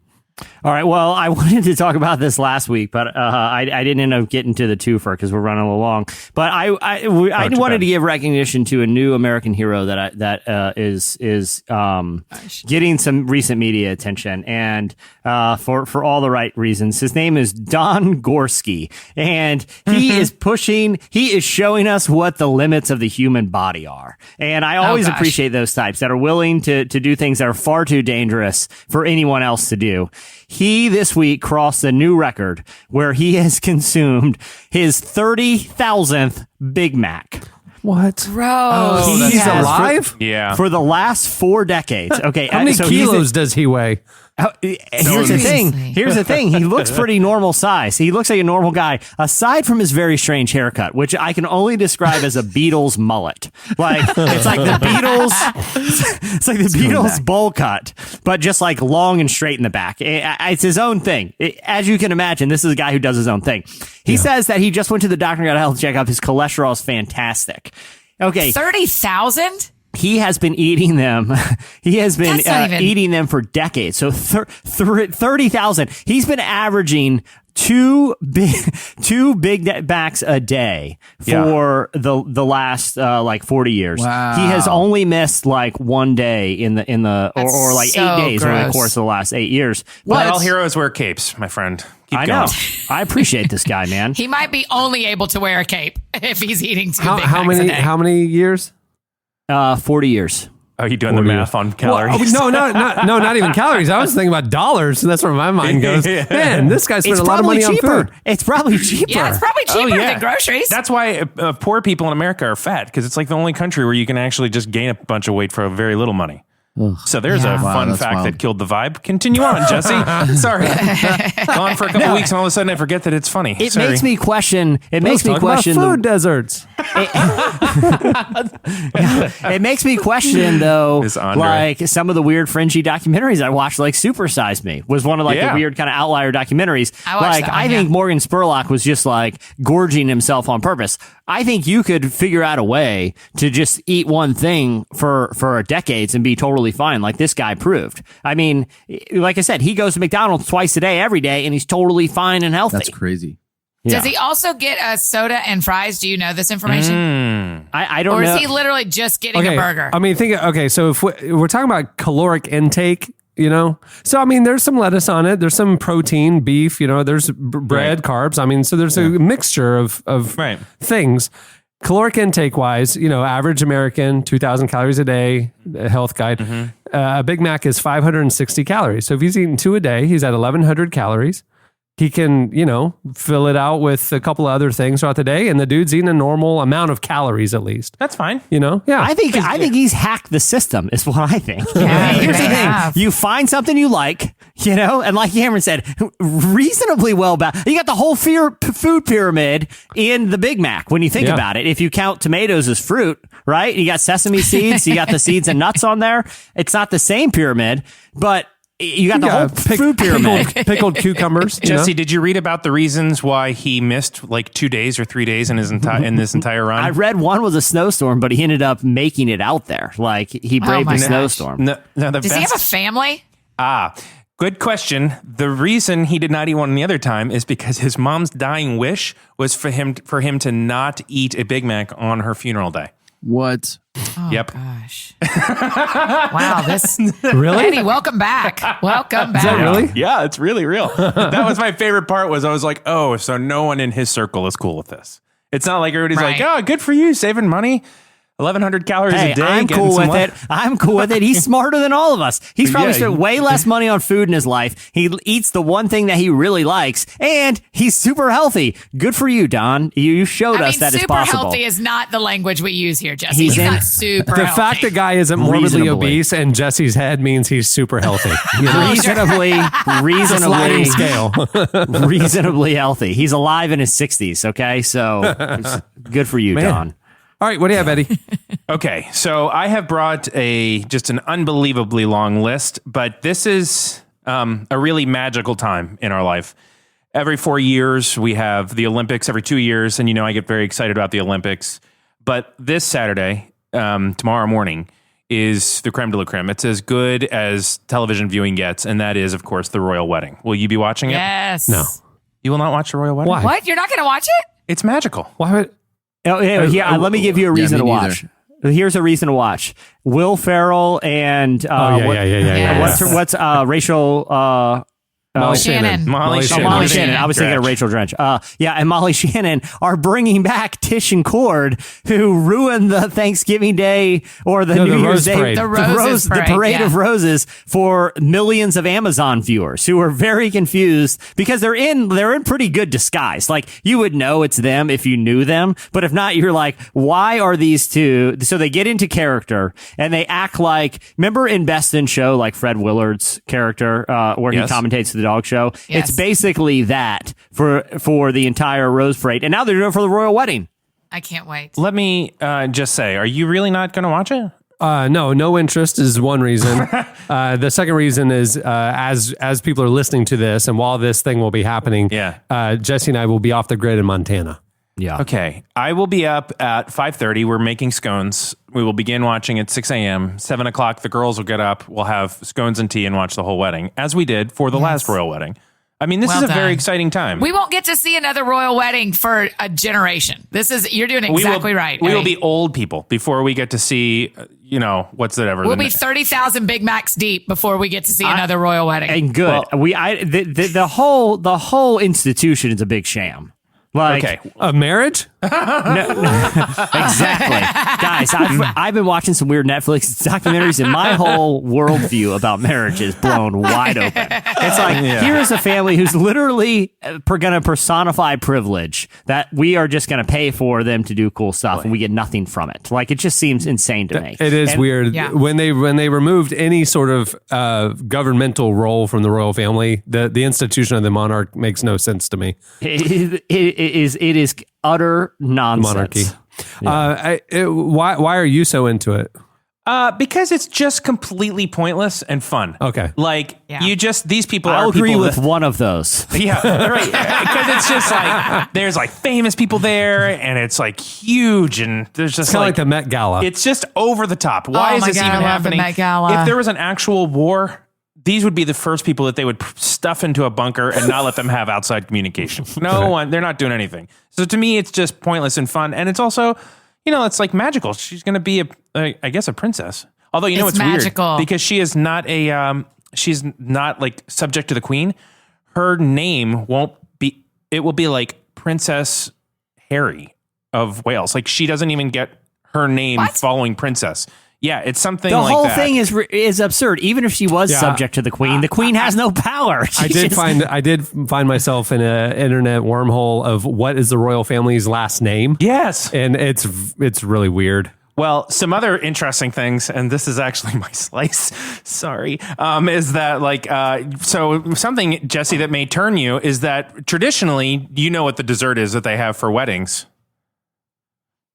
All right. Well, I wanted to talk about this last week, but I didn't end up getting to the twofer because we're running a little long. But I too wanted bad. to give recognition to a new American hero that is getting some recent media attention, and for all the right reasons. His name is Don Gorski, and he is showing us what the limits of the human body are. And I always gosh. appreciate those types that are willing to do things that are far too dangerous for anyone else to do. He this week crossed a new record where he has consumed his 30,000th Big Mac. What? Gross. He's has alive? Yeah. For the last 4 decades. Okay. How many so he's kilos does he weigh? Here's the thing. Seriously. Here's the thing. He looks pretty normal size. He looks like a normal guy, aside from his very strange haircut, which I can only describe as a Beatles mullet. Like it's like the Beatles. It's like the Beatles bowl cut, but just like long and straight in the back. It's his own thing. As you can imagine, this is a guy who does his own thing. He says that he just went to the doctor and got a health checkup. His cholesterol is fantastic. Okay. 30,000? He has been eating them. He has been That's not even- eating them for decades. So 30,000. He's been averaging two Big Macs a day for the last like 40 years. Wow. He has only missed like one day in the or like so 8 days over the gross. course of the last 8 years. Not But all heroes wear capes, my friend. Keep I going. know. I appreciate this guy, man. He might be only able to wear a cape if he's eating two Big How Macs a many? day. How many years? 40 years. Are you doing the math on calories? Well, not even calories. I was thinking about dollars, and that's where my mind goes. Man, this guy spent It's a lot of probably money cheaper. on food. It's probably cheaper. Yeah, it's probably cheaper than groceries. That's why poor people in America are fat, because it's like the only country where you can actually just gain a bunch of weight for very little money. So there's a fun that's fact wild. that killed the vibe. Continue on, Jesse. Sorry. Gone for a couple weeks, and all of a sudden I forget that it's funny. It Sorry. makes me question. It Let's makes me talk about question food deserts. It makes me question though, Is Andre. like some of the weird fringy documentaries I watched, like Super Size Me was one of like Yeah. the weird kind of outlier documentaries. I watched Like that one, I think yeah. Morgan Spurlock was just like gorging himself on purpose. I think you could figure out a way to just eat one thing for decades and be totally fine, like this guy proved. I mean, like I said, he goes to McDonald's twice a day, every day, and he's totally fine and healthy. That's crazy. Does he also get a soda and fries? Do you know this information? I don't Or know. is he literally just getting a burger? I mean, so if we're talking about caloric intake, so I mean, there's some lettuce on it, there's some protein, beef, there's bread, carbs. I mean, so there's a mixture of Right. things. Caloric intake wise, average American, 2,000 calories a day, health guide. A Big Mac is 560 calories. So if he's eating 2 a day, he's at 1,100 calories. he can, fill it out with a couple of other things throughout the day, and the dude's eating a normal amount of calories at least. That's fine. Yeah. I think he's hacked the system is what I think. Yeah, Here's the they thing. have. You find something you like, and like Cameron said, reasonably well balanced. You got the whole food pyramid in the Big Mac when you think about it. If you count tomatoes as fruit, right? You got sesame seeds, you got the seeds and nuts on there. It's not the same pyramid, but you got the whole food pyramid. Pickled cucumbers. Jesse, did you read about the reasons why he missed like 2 days or 3 days in his in this entire run? I read one was a snowstorm, but he ended up making it out there. Like he braved my the gosh. snowstorm. Does he have a family? Good question. The reason he did not eat one the other time is because his mom's dying wish was for him to not eat a Big Mac on her funeral day. What? Oh, Yep. gosh. Wow. This Really? Eddie, welcome back. Welcome back. Is that really? Yeah, it's really real. That was my favorite part. Was I was like, oh, so no one in his circle is cool with this. It's not like everybody's like, Right. oh, good for you, saving money. 1,100 calories Hey, a day. I'm getting cool some with it. I'm cool with it. He's smarter than all of us. He's probably Yeah, spent way less money on food in his life. He eats the one thing that he really likes, and he's super healthy. Good for you, Don. You showed us that it's super possible. healthy is not the language we use here, Jesse. He's He's in- not super The healthy. fact that guy isn't morbidly Reasonably. obese and Jesse's head means he's super healthy. reasonably, Sliding scale. reasonably healthy. He's alive in his 60s. Okay, so it's good for you, Man. Don. All right, what do you have, Eddie? Okay, so I have brought just an unbelievably long list, but this is a really magical time in our life. Every 4 years, we have the Olympics, every 2 years, and I get very excited about the Olympics. But this Saturday, tomorrow morning, is the creme de la creme. It's as good as television viewing gets, and that is, of course, the royal wedding. Will you be watching it? Yes. No. You will not watch the royal wedding? Why? What? You're not going to watch it? It's magical. Why would... Oh, yeah, let me give you a reason me to watch. neither. Here's a reason to watch. Will Ferrell and Yes. what's Rachel Molly Shannon. Molly Oh, Shannon. Molly Shannon. I was thinking of Rachel Drench. And Molly Shannon are bringing back Tish and Cord, who ruined the Thanksgiving Day or the New the Year's Rose Day, Parade. the parade of roses for millions of Amazon viewers who are very confused because they're in pretty good disguise. Like you would know it's them if you knew them, but if not, you're like, why are these two? So they get into character and they act like. Remember in Best in Show, like Fred Willard's character, where Yes. he commentates the dog show. Yes. It's basically that for the entire Rose Parade, and now they're doing it for the royal wedding. I can't wait. Let me just say, are you really not going to watch it? No interest is one reason. The second reason is as people are listening to this, and while this thing will be happening, Jesse and I will be off the grid in Montana. Yeah. Okay. I will be up at 5:30. We're making scones. We will begin watching at 6 a.m. 7 o'clock, the girls will get up. We'll have scones and tea and watch the whole wedding, as we did for the last royal wedding. I mean, this Well is a done. very exciting time. We won't get to see another royal wedding for a generation. You're doing exactly right. We will Eddie. be old people before we get to see, what's it ever? We'll be 30,000 Big Macs deep before we get to see another royal wedding. And good. The whole institution is a big sham. Like, Okay. A marriage? exactly. Guys, I've been watching some weird Netflix documentaries, and my whole worldview about marriage is blown wide open. It's like, here is a family who's literally going to personify privilege that we are just going to pay for them to do cool stuff, and we get nothing from it. Like, it just seems insane to me. It is weird. Yeah. When they removed any sort of governmental role from the royal family, the institution of the monarch makes no sense to me. It is utter nonsense. Monarchy. Why are you so into it? Because it's just completely pointless and fun. Okay. Like, these people I'll are agree people with that- one of those. Yeah, right. Because it's just like there's like famous people there, and it's like huge, and there's just It's kind of like like the Met Gala. it's just over the top. Why is my this God, even I love the happening? Met Gala. If there was an actual war, these would be the first people that they would stuff into a bunker and not let them have outside communication. No one, they're not doing anything. So to me, it's just pointless and fun, and it's also, it's like magical. She's going to be I guess a princess. Although It's it's magical. weird because she is not she's not like subject to the queen. Her name won't be. It will be like Princess Harry of Wales. Like she doesn't even get her name What? following princess. Yeah, it's something The like whole that. thing is absurd. Even if she was Yeah. subject to the queen has no power. I did find myself in an internet wormhole of what is the royal family's last name. Yes. And it's really weird. Well, some other interesting things, and this is actually my slice, sorry, is that so something, Jesse, that may turn you is that traditionally, you know what the dessert is that they have for weddings.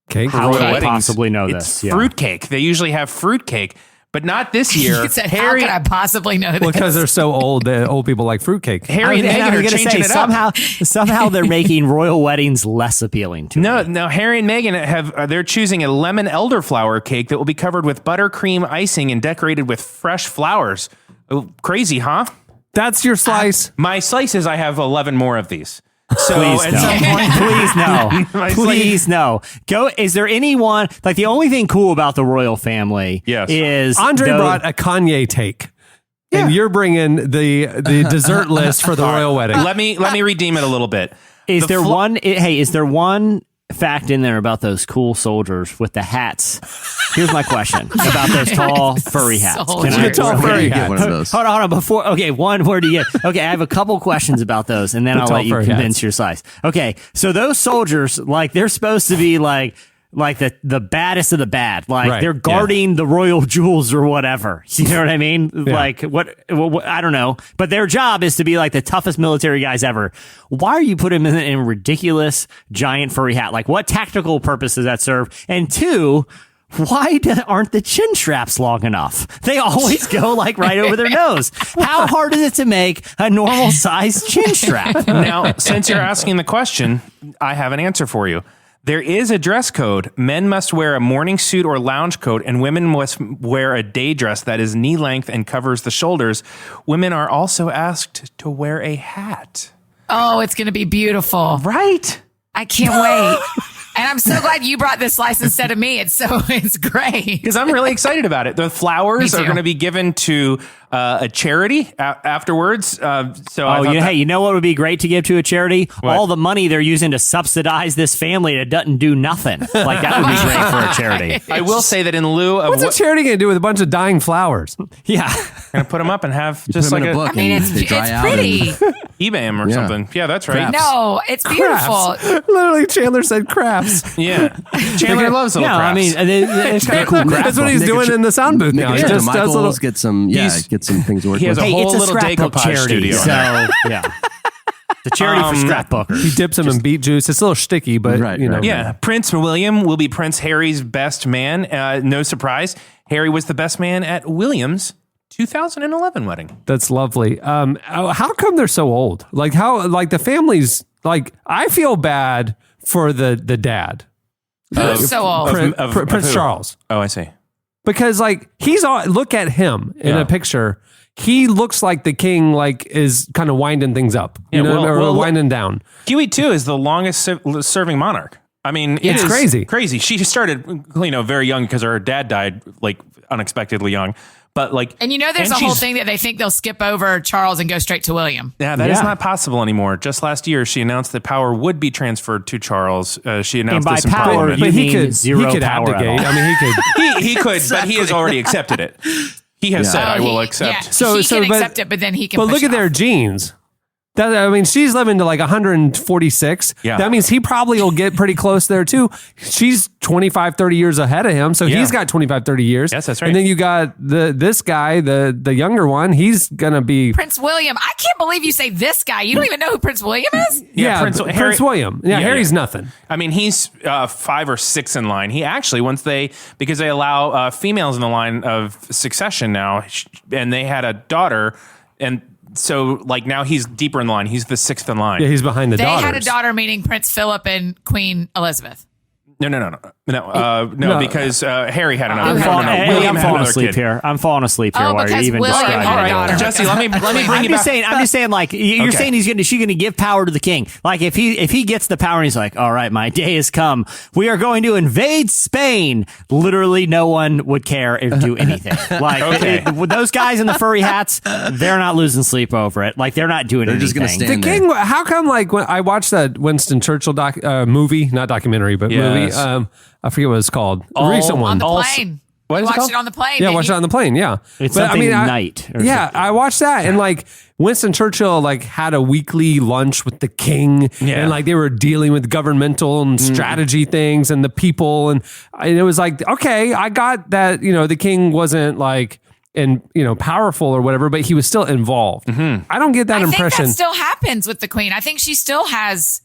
Cake. How would I Weddings. possibly know It's this? Yeah. fruitcake. They usually have fruitcake, but not this year. He said, how could I possibly know this? Well, because they're so old that old people like fruitcake. Harry and I Meghan was are gonna changing say, it up. somehow they're making royal weddings less appealing to me. No, Harry and Meghan they're choosing a lemon elderflower cake that will be covered with buttercream icing and decorated with fresh flowers. Oh, crazy, huh? That's your slice. My slice is I have 11 more of these. So Please at no. some point, Please no. My Please no. Go. Is there anyone like the only thing cool about the royal family? Yes. Is Andre those- brought a Kanye take. And you're bringing the dessert list for the royal wedding. let me redeem it a little bit. Is The there one? Hey, is there one fact in there about those cool soldiers with the hats? Here's my question about those tall furry hats. Soldiers. The tall furry Get hat. one of those. Hold on. Before, okay, one word to get. Okay, I have a couple questions about those, and then I'll tall let you furry convince hats. your size. Okay, so those soldiers, like, they're supposed to be like the baddest of the bad. Like, Right, they're guarding the royal jewels or whatever. You know what I mean? Yeah. Like, what, I don't know. But their job is to be like the toughest military guys ever. Why are you putting them in a ridiculous giant furry hat? Like, what tactical purpose does that serve? And two, why aren't the chin straps long enough? They always go like right over their nose. How hard is it to make a normal sized chin strap? Now, since you're asking the question, I have an answer for you. There is a dress code. Men must wear a morning suit or lounge coat, and women must wear a day dress that is knee length and covers the shoulders. Women are also asked to wear a hat. Oh, it's going to be beautiful. Right? I can't wait. And I'm so glad you brought this slice instead of me. It's great. Because I'm really excited about it. The flowers Me are too. going to be given to a charity afterwards. So I thought Hey, you know what would be great to give to a charity? All the money they're using to subsidize this family that doesn't do nothing. Like, that would be great for a charity. I will say that in lieu of What's a charity going to do with a bunch of dying flowers? Yeah. going to put them up and have Put just them like in a book. I mean, and it's they dry out pretty. and- eBay them or Yeah. something. Yeah, that's right. Craps. No, it's beautiful. Craps. Literally, Chandler said craps. Yeah. Chandler loves little No, I crafts. mean, it's kind of cool. That's what he's Nick doing and- in the sound booth Nick now. and He just does Michaels, little. get some things to work he has with. a Hey, whole it's a little scrapbook decoupage charity. studio. So, yeah. The charity for scrapbookers. He dips them in beet juice. It's a little sticky, but Right, you know. right. Yeah, Prince William will be Prince Harry's best man. No surprise. Harry was the best man at William's 2011 wedding. That's lovely. How come they're so old? Like the families. Like, I feel bad for the dad, Who's so old? Prince who? Charles, Oh, I see. because like he's on. Look at him in Yeah. a picture. He looks like the king. Like, is kind of winding things up. You Yeah, know, or well, winding down. Huey too is the longest serving monarch. I mean, It's is crazy. Crazy. She started, very young because her dad died like unexpectedly young. But like, And you know, there's a whole thing that they think they'll skip over Charles and go straight to William. Yeah, that is Yeah. not possible anymore. Just last year, she announced that power would be transferred to Charles. She And announced by this in power, Parliament. you But he mean could. zero He could power at abdicate. all. I mean, he could. He could, but he has already accepted it. He has said, "I will accept." Yeah, So- he so, can but- accept it, but then he can. But push look at it their off. genes. I mean, she's living to like 146. Yeah. That means he probably will get pretty close there too. She's 25, 30 years ahead of him. So Yeah. he's got 25, 30 years. Yes, that's right. And then you got this guy, the younger one. He's going to be. Prince William. I can't believe you say this guy. You don't even know who Prince William is? Yeah, Prince Prince William. Yeah, Yeah, Harry's yeah. nothing. I mean, he's 5 or 6 in line. He actually, because they allow females in the line of succession now, and they had a daughter, and so like now he's deeper in the line. He's the 6th in line. Yeah, he's behind the They daughters. had a daughter, meaning Prince Philip and Queen Elizabeth. No, because Harry had another. I'm had falling, another- hey, William I'm had falling another asleep kid. here. I'm falling asleep here Oh, while you're because even William describing had a it. daughter. Jesse, let me bring I'm you just back. saying, like you're Okay. saying she's going to give power to the king. Like if he gets the power and he's like, all right, my day has come. We are going to invade Spain. Literally, no one would care or do anything. Like Okay. with those guys in the furry hats, they're not losing sleep over it. Like they're not doing They're anything. just gonna stand The there. king. How come? Like when I watched that Winston Churchill movie, not documentary, but Yes. movie. I forget what it's called. All Recent one. On the All- plane. What You is it watched called? it on the plane. Yeah, didn't watched you? it on the plane. Yeah, It's But, something night. Or Yeah, something. I watched that, and like Winston Churchill like had a weekly lunch with the king, Yeah. and like they were dealing with governmental and strategy things and the people, and it was like, okay, I got that. The king wasn't like powerful or whatever, but he was still involved. I don't get that I impression. think that still happens with the Queen. I think she still has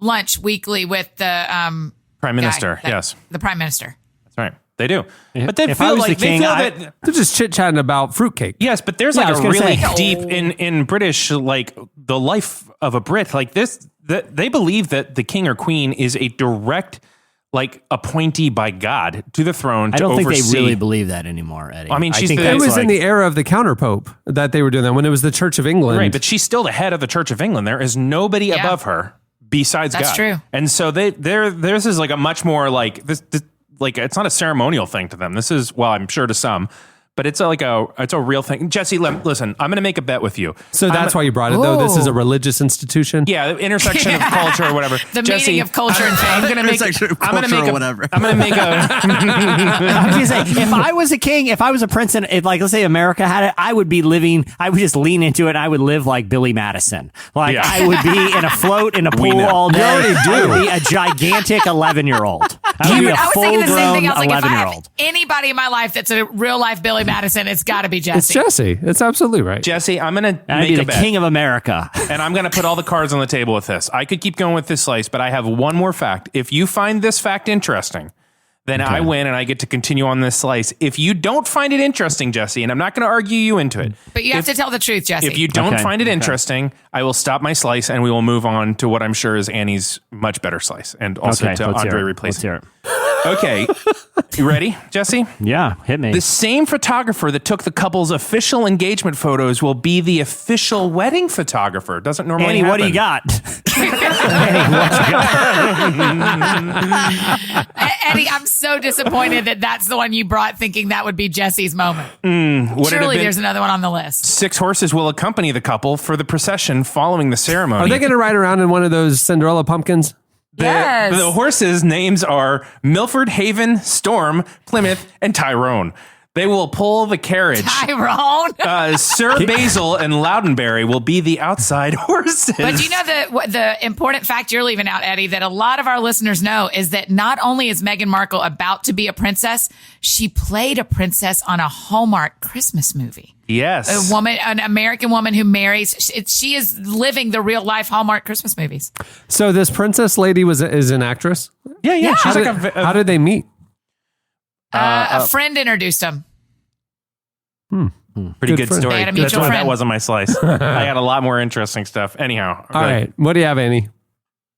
lunch weekly with the Prime Minister, guy, yes. the Prime Minister. That's right. They do. But they If I feel was the like king, that. They're just chit chatting about fruitcake. Yes, but there's Yeah, I like was a gonna really say. deep in British, like the life of a Brit, like this, that they believe that the king or queen is a direct, like appointee by God to the throne. I don't think they oversee. really believe that anymore, Eddie. I mean, she's think the- It that's was in like- the era of the counterpope that they were doing that, when it was the Church of England. Right, but she's still the head of the Church of England. There is nobody Yeah. above her besides That's God. true. And so theirs is like a much more like this like it's not a ceremonial thing to them. This is, well, I'm sure to some, but it's a real thing. Jesse, listen, I'm going to make a bet with you. So that's why you brought it, though. This is a religious institution. Yeah, the intersection of culture or whatever. The Jesse, meaning of culture and faith. I'm going to make Intersection of I'm gonna culture make or a, whatever. I'm going to make a I was gonna say, if I was a king, if I was a prince, and if, like, let's say America had it, I would just lean into it. And I would live like Billy Madison. Like, Yeah. I would be in a float in a pool know. all day. already do. I would be a gigantic 11-year-old. I would be a I was thinking the same full-grown thing. I was like, if I have 11-year-old. anybody in my life that's a real life Billy Madison, it's got to be Jesse. It's Jesse. It's absolutely right. Jesse, I'm going to I'd make be a the bet. king of America. And I'm going to put all the cards on the table with this. I could keep going with this slice, but I have one more fact. If you find this fact interesting, then I win and I get to continue on this slice. If you don't find it interesting, Jesse, and I'm not going to argue you into it. But you have to tell the truth, Jesse. If you don't Okay. find it interesting, I will stop my slice and we will move on to what I'm sure is Annie's much better slice, and also Okay, to let's hear Andre it. replacing. Let's hear it. Okay. You ready, Jesse? Yeah, hit me. The same photographer that took the couple's official engagement photos will be the official wedding photographer. Doesn't normally Annie, happen. what do you got? Eddie, I'm so disappointed that that's the one you brought, thinking that would be Jesse's moment. Would it have Surely been- there's another one on the list. 6 horses will accompany the couple for the procession following the ceremony. Are they going to ride around in one of those Cinderella pumpkins? The horses' names are Milford, Haven, Storm, Plymouth, and Tyrone. They will pull the carriage. Tyrone. Sir Basil and Loudonberry will be the outside horses. But you know the important fact you're leaving out, Eddie, that a lot of our listeners know is that not only is Meghan Markle about to be a princess, she played a princess on a Hallmark Christmas movie. Yes. An American woman who marries. She is living the real life Hallmark Christmas movies. So this princess lady is an actress? Yeah. How She's did, like how did they meet? A friend introduced him. pretty good friend. story. They had a That's mutual why that friend. wasn't my slice. I got a lot more interesting stuff. Anyhow. All right. What do you have, Annie?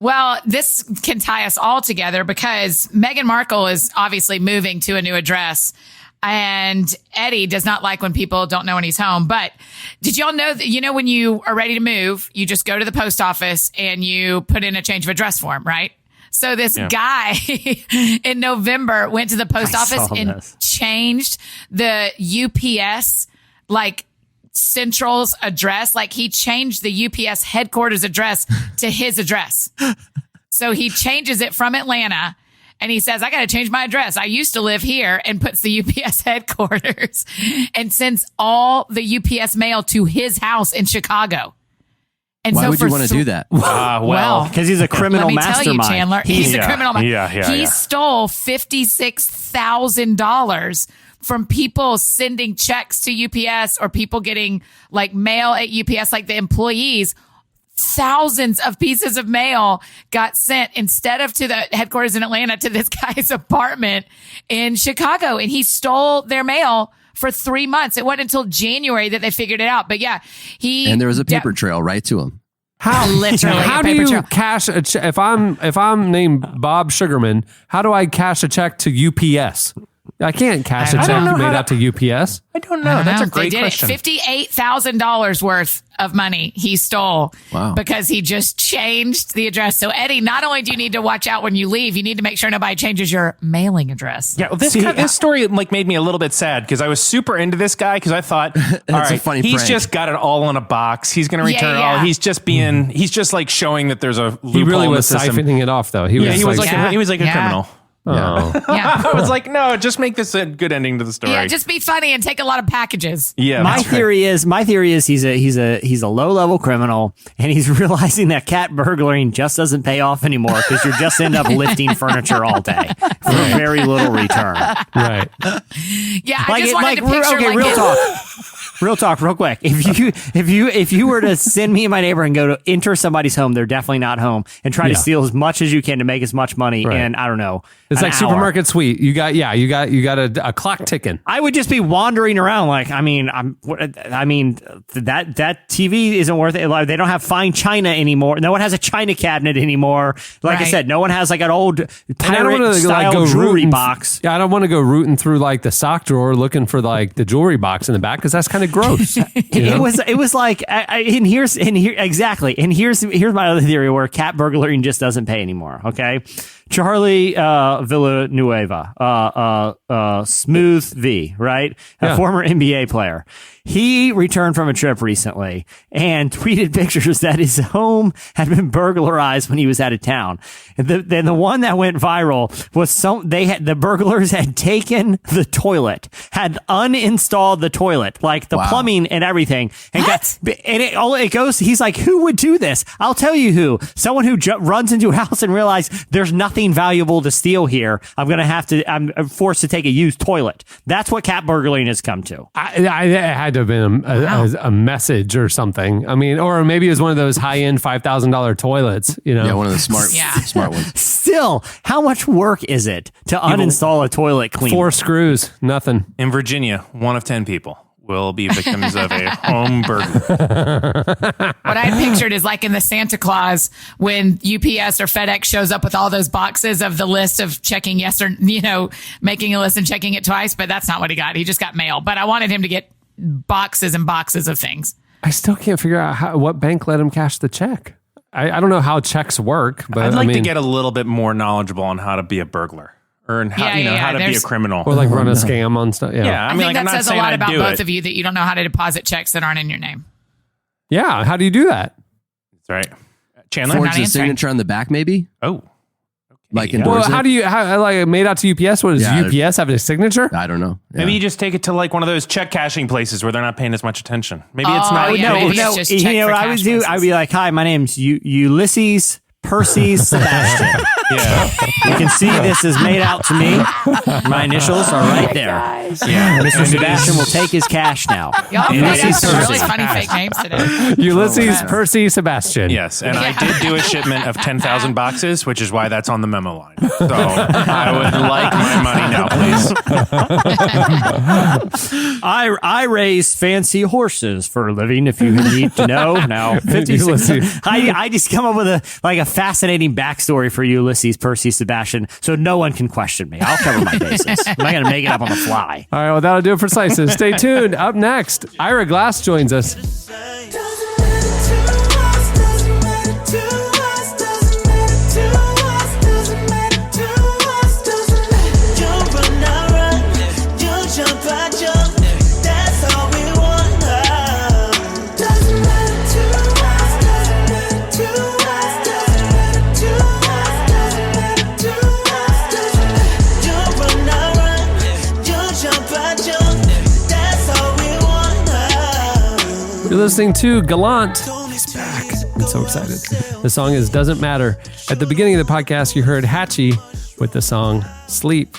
Well, this can tie us all together because Meghan Markle is obviously moving to a new address. And Eddie does not like when people don't know when he's home. But did y'all know that, when you are ready to move, you just go to the post office and you put in a change of address form, right? So this guy in November went to the post office saw and this. changed the UPS, Central's address. Like he changed the UPS headquarters address to his address. So he changes it from Atlanta and he says, I got to change my address. I used to live here, and puts the UPS headquarters and sends all the UPS mail to his house in Chicago. And Why so would you want to do that? Well, Because he's a criminal let me tell you, mastermind. Chandler, he's a criminal. Yeah. He stole $56,000 from people sending checks to UPS or people getting mail at UPS, like the employees. Thousands of pieces of mail got sent instead of to the headquarters in Atlanta to this guy's apartment in Chicago. And he stole their mail for 3 months. It wasn't until January that they figured it out. But yeah, And there was a paper trail right to him. How Literally, How a do paper you trail. cash a check? If I'm named Bob Sugarman, how do I cash a check to UPS? I can't cash a I check don't know made how out to UPS. I don't know. That's a great They did question. it. $58,000 worth of money he stole Wow. because he just changed the address. So Eddie, not only do you need to watch out when you leave, you need to make sure nobody changes your mailing address. Yeah, well, this story made me a little bit sad because I was super into this guy because I thought, all right, a funny he's prank. just got it all in a box. He's going to return it all. Yeah. He's just showing that there's a loophole He really in the was system. siphoning it off, though. Yeah, he was Yeah. like a criminal. Oh. Yeah. I was like, no, just make this a good ending to the story. Yeah, just be funny and take a lot of packages. Yeah, My that's right. theory is he's a low level criminal, and he's realizing that cat burglaring just doesn't pay off anymore because you just end up lifting furniture all day for very little return. Right. Yeah, I just wanted to picture okay, real talk, real quick. If you were to send me and my neighbor and go to enter somebody's home, they're definitely not home, and try to steal as much as you can to make as much money Right. in, I don't know, It's an like hour. supermarket sweep. You got a clock ticking. I would just be wandering around like, that TV isn't worth it. Like, they don't have fine china anymore. No one has a china cabinet anymore. Like I Right. said, no one has like an old And I don't pirate wanna, style go jewelry rooting box. Yeah, I don't want to go rooting through like the sock drawer looking for like the jewelry box in the back because that's kind of gross. It was like, and here's my other theory where cat burglaring just doesn't pay anymore. Okay. Charlie Villanueva, Smooth V, right? A Yeah. former NBA player. He returned from a trip recently and tweeted pictures that his home had been burglarized when he was out of town. Then the one that went viral was the burglars had taken the toilet, had uninstalled the toilet, like the plumbing and everything, and he's like, who would do this? I'll tell you who. Someone who runs into a house and realizes there's nothing valuable to steal here. I'm forced to take a used toilet. That's what cat burglaring has come to. I had to have been a message or something. I mean, or maybe it was one of those high-end $5,000 toilets. You know, Yeah, one of the smart ones. Still, how much work is it to uninstall a toilet cleaner? 4 screws, nothing. In Virginia, 1 of 10 people will be victims of a home burglary. What I had pictured is like in the Santa Claus when UPS or FedEx shows up with all those boxes of the list of checking yes or, making a list and checking it twice, but that's not what he got. He just got mail. But I wanted him to get boxes and boxes of things. I still can't figure out what bank let him cash the check. I don't know how checks work, but I'd like I mean, to get a little bit more knowledgeable on how to be a burglar or how, how to be a criminal. or like run a scam on stuff. Yeah, I mean, think I'm that not says a saying lot I'd about do both it. of you that you don't know how to deposit checks that aren't in your name. Yeah, how do you do that? That's right. Chandler? not Forge the answering. signature on the back, maybe? Oh. Like Yeah. endorse Well, it? how do you like made out to UPS? What does Yeah, UPS have a signature? I don't know. Yeah. Maybe you just take it to like one of those check cashing places where they're not paying as much attention. Maybe it's not. yeah, maybe it's just you check know for what I would cash do? places. I'd be like, hi, my name's Ulysses Percy Sebastian. Yeah. You can see this is made out to me. My initials are right there. Yeah. Mr. Sebastian will take his cash now. Y'all made up Ulysses some really Percy. funny fake names today. Ulysses Percy Sebastian. Yes, and I did do a shipment of 10,000 boxes, which is why that's on the memo line. So I would like my money now, please. I raise fancy horses for a living, if you need to know. Now, 56. I just come up with a fascinating backstory for Ulysses Percy Sebastian, so no one can question me. I'll cover my bases. I'm not going to make it up on the fly. All right, well, that'll do it for Slices. Stay tuned. Up next, Ira Glass joins us. You're listening to Gallant. He's back. I'm so excited. The song is Doesn't Matter. At the beginning of the podcast, you heard Hatchie with the song Sleep.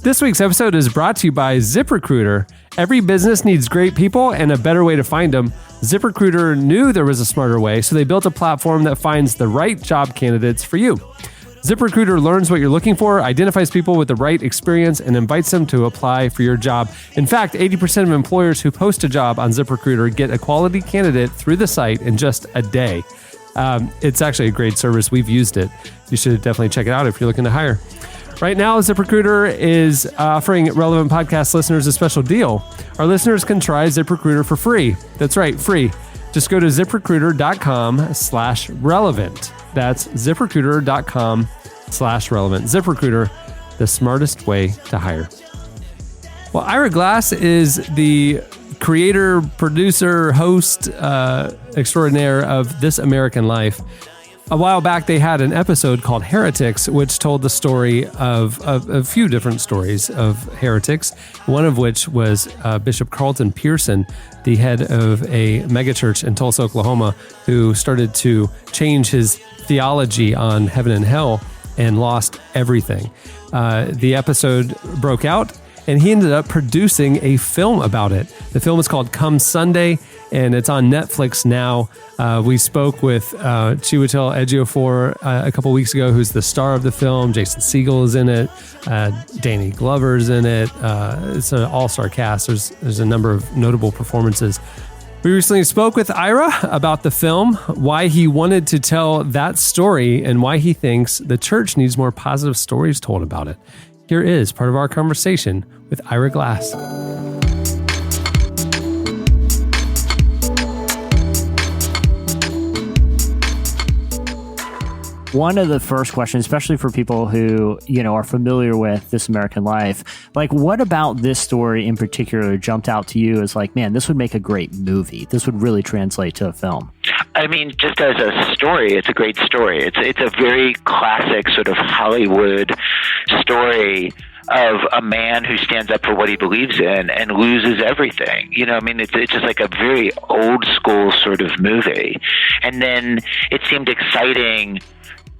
This week's episode is brought to you by ZipRecruiter. Every business needs great people and a better way to find them. ZipRecruiter knew there was a smarter way, so they built a platform that finds the right job candidates for you. ZipRecruiter learns what you're looking for, identifies people with the right experience, and invites them to apply for your job. In fact, 80% of employers who post a job on ZipRecruiter get a quality candidate through the site in just a day. It's actually a great service. We've used it. You should definitely check it out if you're looking to hire. Right now, ZipRecruiter is offering Relevant Podcast listeners a special deal. Our listeners can try ZipRecruiter for free. That's right, free. Just go to ZipRecruiter.com/relevant. That's ZipRecruiter.com/relevant. ZipRecruiter, the smartest way to hire. Well, Ira Glass is the creator, producer, host extraordinaire of This American Life. A while back, they had an episode called Heretics, which told the story of a few different stories of heretics, one of which was Bishop Carlton Pearson, the head of a megachurch in Tulsa, Oklahoma, who started to change his theology on heaven and hell and lost everything. The episode broke out, and he ended up producing a film about it. The film is called Come Sunday, and it's on Netflix now. We spoke with Chiwetel Ejiofor a couple weeks ago, who's the star of the film. Jason Segel is in it. Danny Glover's in it. It's an all-star cast. There's a number of notable performances. We recently spoke with Ira about the film, why he wanted to tell that story, and why he thinks the church needs more positive stories told about it. Here is part of our conversation with Ira Glass. One of the first questions, especially for people who, are familiar with This American Life, like, what about this story in particular jumped out to you as like, man, this would make a great movie. This would really translate to a film. I mean, just as a story, it's a great story. It's a very classic sort of Hollywood story of a man who stands up for what he believes in and loses everything. It's just like a very old school sort of movie. And then it seemed exciting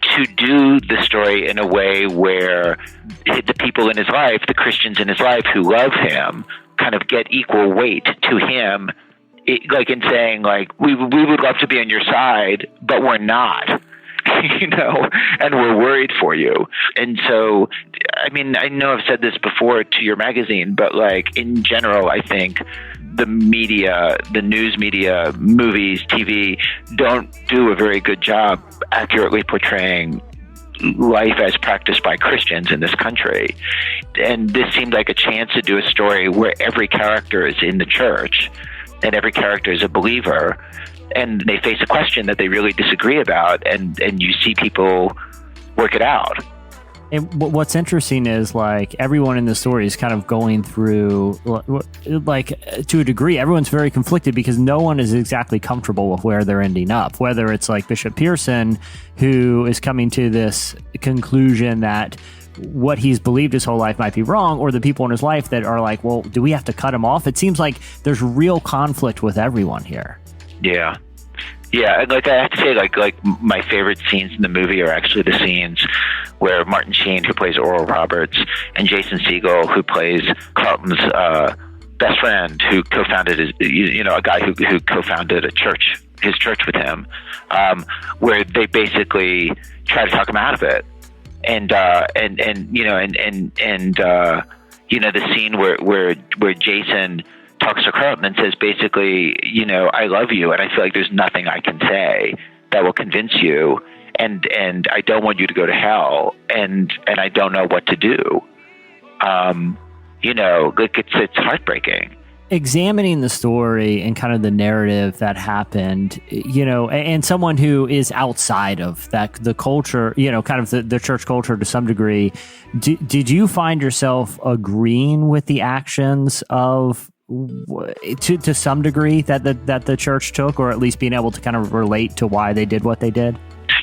to do the story in a way where the people in his life, the Christians in his life who love him, kind of get equal weight to him, like in saying, like, we would love to be on your side, but we're not. And we're worried for you. And so, I mean, I know I've said this before to your magazine, but like in general, I think the media, the news media, movies, TV, don't do a very good job accurately portraying life as practiced by Christians in this country. And this seemed like a chance to do a story where every character is in the church and every character is a believer, and they face a question that they really disagree about, and you see people work it out. And what's interesting is, like, everyone in the story is kind of going through, like, to a degree, everyone's very conflicted because no one is exactly comfortable with where they're ending up. Whether it's like Bishop Pearson, who is coming to this conclusion that what he's believed his whole life might be wrong, or the people in his life that are like, well, do we have to cut him off? It seems like there's real conflict with everyone here. Yeah. Yeah, and like I have to say, like my favorite scenes in the movie are actually the scenes where Martin Sheen, who plays Oral Roberts, and Jason Segel, who plays Carlton's best friend, who co-founded a guy who co-founded his church with him, where they basically try to talk him out of it, and the scene where Jason talks to Carlton and says basically, I love you, and I feel like there's nothing I can say that will convince you, and I don't want you to go to hell, and I don't know what to do. It's heartbreaking. Examining the story and kind of the narrative that happened, and someone who is outside of that, the culture, kind of the church culture to some degree, did you find yourself agreeing with the actions of to some degree that the church took, or at least being able to kind of relate to why they did what they did?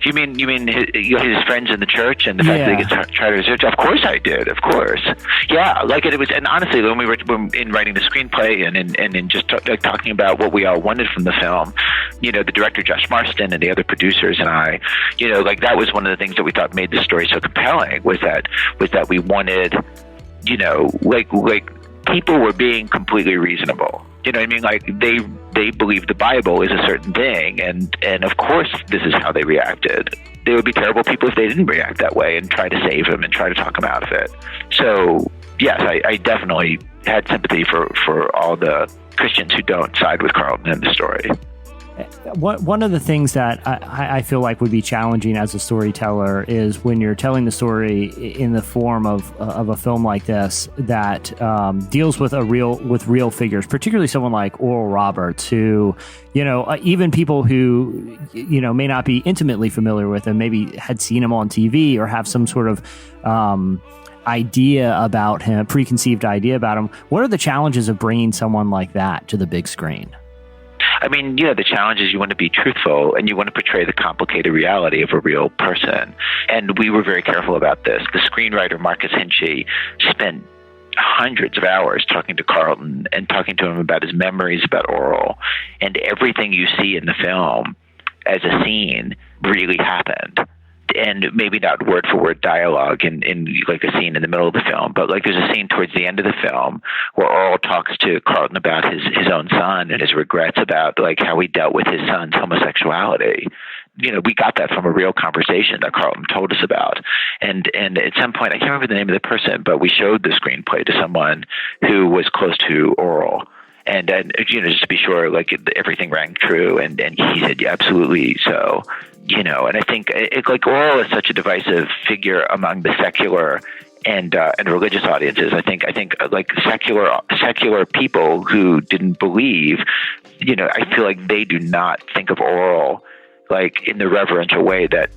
You mean his friends in the church and the fact that he gets charter research? Of course I did. Of course. Yeah. Like it was, and honestly, when we were in writing the screenplay and in just talking about what we all wanted from the film, the director Josh Marston and the other producers and I, that was one of the things that we thought made the story so compelling was that we wanted, like people were being completely reasonable. You know what I mean? Like they believe the Bible is a certain thing, and of course this is how they reacted. They would be terrible people if they didn't react that way and try to save him and try to talk him out of it. So yes, I definitely had sympathy for all the Christians who don't side with Carlton in the story. One of the things that I feel like would be challenging as a storyteller is when you're telling the story in the form of a film like this that deals with real figures, particularly someone like Oral Roberts, who, even people who, may not be intimately familiar with him, maybe had seen him on TV or have some sort of idea about him, preconceived idea about him. What are the challenges of bringing someone like that to the big screen? I mean, the challenge is you want to be truthful and you want to portray the complicated reality of a real person. And we were very careful about this. The screenwriter, Marcus Hinchey, spent hundreds of hours talking to Carlton and talking to him about his memories about Oral. And everything you see in the film as a scene really happened. And maybe not word for word dialogue in like a scene in the middle of the film, but like there's a scene towards the end of the film where Oral talks to Carlton about his own son and his regrets about like how he dealt with his son's homosexuality. We got that from a real conversation that Carlton told us about. And at some point, I can't remember the name of the person, but we showed the screenplay to someone who was close to Oral. And just to be sure, like everything rang true. And he said, yeah, absolutely so. And I think like Oral is such a divisive figure among the secular and religious audiences. I think like secular people who didn't believe, I feel like they do not think of Oral like in the reverential way that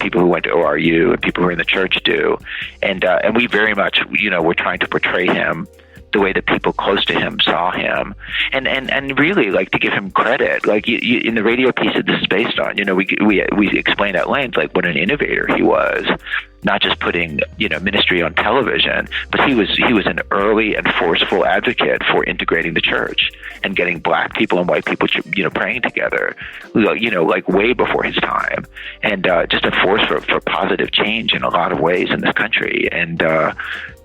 people who went to ORU and people who are in the church do. And we very much, we're trying to portray him the way that people close to him saw him, and really like to give him credit. Like you, in the radio piece that this is based on, we explain at length like what an innovator he was, not just putting ministry on television, but he was an early and forceful advocate for integrating the church and getting black people and white people praying together, like way before his time, and just a force for positive change in a lot of ways in this country. And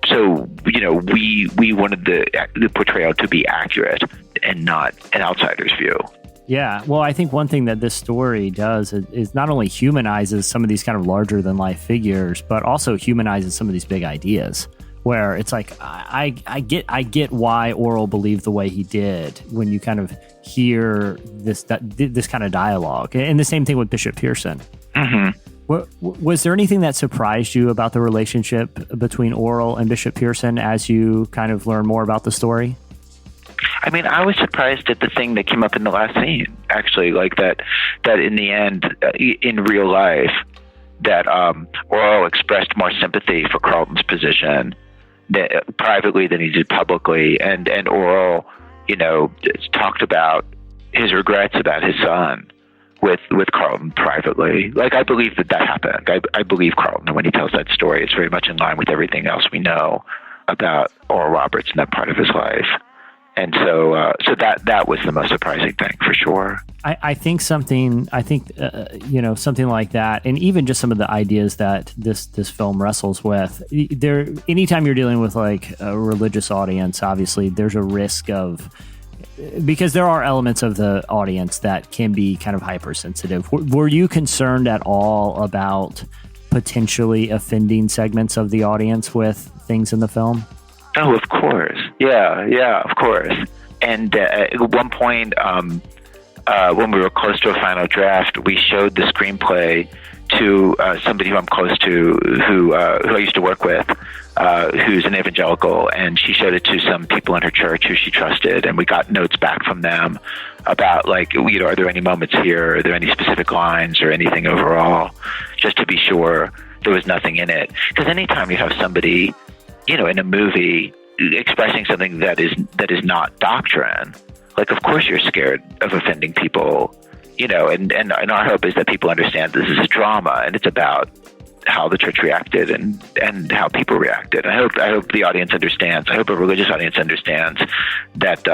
so, we wanted the portrayal to be accurate and not an outsider's view. Yeah. Well, I think one thing that this story does is not only humanizes some of these kind of larger than life figures, but also humanizes some of these big ideas where it's like, I get why Oral believed the way he did when you kind of hear this kind of dialogue. And the same thing with Bishop Pearson. Mm-hmm. Was there anything that surprised you about the relationship between Oral and Bishop Pearson as you kind of learn more about the story? I mean, I was surprised at the thing that came up in the last scene, actually, like that in the end, in real life, that Oral expressed more sympathy for Carlton's position privately than he did publicly. And Oral, talked about his regrets about his son with Carlton privately. Like, I believe that happened. I believe Carlton when he tells that story. It's very much in line with everything else we know about Oral Roberts and that part of his life. And so that was the most surprising thing for sure. I think something like that, and even just some of the ideas that this film wrestles with. Anytime you're dealing with like a religious audience, obviously there's a risk of, because there are elements of the audience that can be kind of hypersensitive. Were you concerned at all about potentially offending segments of the audience with things in the film? Oh, of course. Yeah, of course. And at one point, when we were close to a final draft, we showed the screenplay to somebody who I'm close to, who I used to work with, who's an evangelical, and she showed it to some people in her church who she trusted, and we got notes back from them about, like, are there any moments here, are there any specific lines or anything overall, just to be sure there was nothing in it. Because anytime you have somebody, in a movie expressing something that is not doctrine, like, of course you're scared of offending people, and our hope is that people understand this is a drama and it's about how the church reacted and how people reacted. I hope the audience understands. I hope a religious audience understands that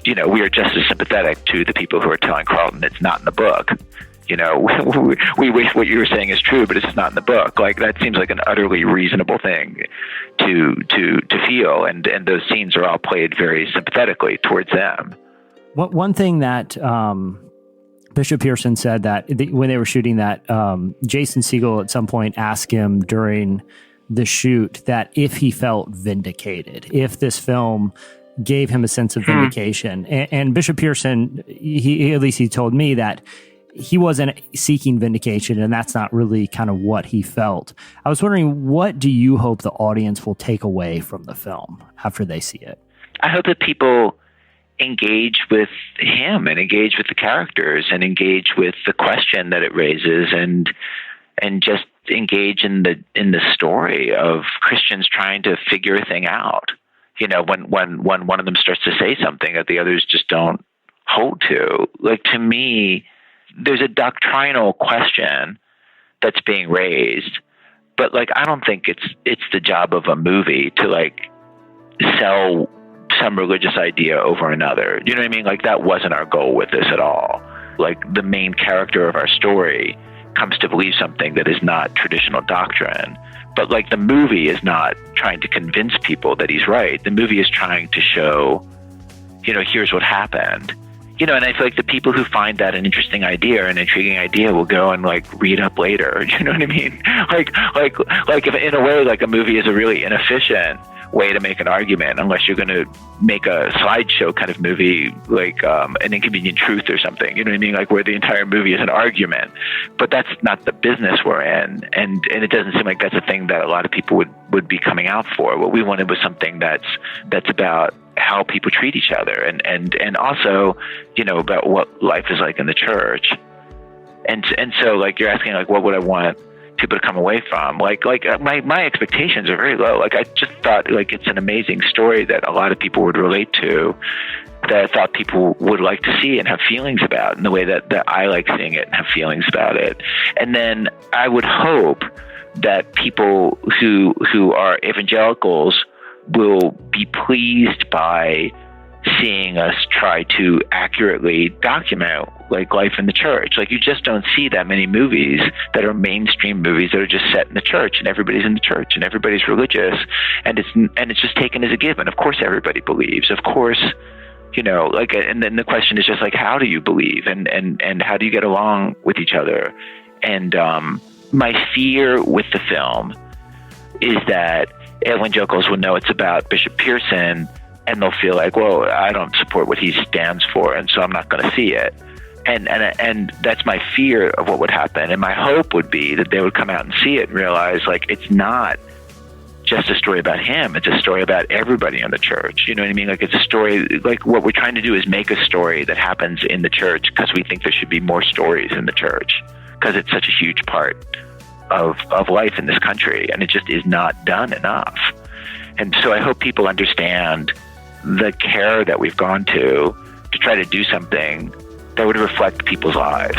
we are just as sympathetic to the people who are telling Carlton it's not in the book. We wish what you were saying is true, but it's just not in the book. Like, that seems like an utterly reasonable thing to feel, and those scenes are all played very sympathetically towards them. One thing that Bishop Pearson said that when they were shooting that, Jason Segel at some point asked him during the shoot that if he felt vindicated, if this film gave him a sense of vindication. And Bishop Pearson, he told me that he wasn't seeking vindication, and that's not really kind of what he felt. I was wondering, what do you hope the audience will take away from the film after they see it? I hope that people engage with him and engage with the characters and engage with the question that it raises, and just engage in the story of Christians trying to figure a thing out. when one of them starts to say something that the others just don't hold to. Like, to me, there's a doctrinal question that's being raised, but like, I don't think it's the job of a movie to like sell some religious idea over another. You know what I mean? Like, that wasn't our goal with this at all. Like, the main character of our story comes to believe something that is not traditional doctrine. But like, the movie is not trying to convince people that he's right. The movie is trying to show, here's what happened. And I feel like the people who find that an interesting idea or an intriguing idea will go and like read up later. You know what I mean? Like if in a way, like, a movie is a really inefficient way to make an argument, unless you're going to make a slideshow kind of movie, like An Inconvenient Truth or something. You know what I mean? Like, where the entire movie is an argument. But that's not the business we're in, and it doesn't seem like that's a thing that a lot of people would be coming out for. What we wanted was something that's about how people treat each other, and also, about what life is like in the church. And so, like, you're asking, like, what would I want people to come away from? Like my expectations are very low. Like, I just thought, like, it's an amazing story that a lot of people would relate to, that I thought people would like to see and have feelings about, in the way that I like seeing it and have feelings about it. And then I would hope that people who are evangelicals will be pleased by seeing us try to accurately document, like, life in the church. Like, you just don't see that many movies that are mainstream movies that are just set in the church, and everybody's in the church and everybody's religious, and it's just taken as a given. Of course everybody believes. Of course, like, and then the question is just like, how do you believe, and how do you get along with each other? And my fear with the film is that evangelicals will know it's about Bishop Pearson, and they'll feel like, well, I don't support what he stands for, and so I'm not going to see it. And that's my fear of what would happen. And my hope would be that they would come out and see it and realize, like, it's not just a story about him. It's a story about everybody in the church. You know what I mean? Like, it's a story, like, what we're trying to do is make a story that happens in the church, because we think there should be more stories in the church, because it's such a huge part of life in this country, and it just is not done enough. And so I hope people understand the care that we've gone to try to do something that would reflect people's lives.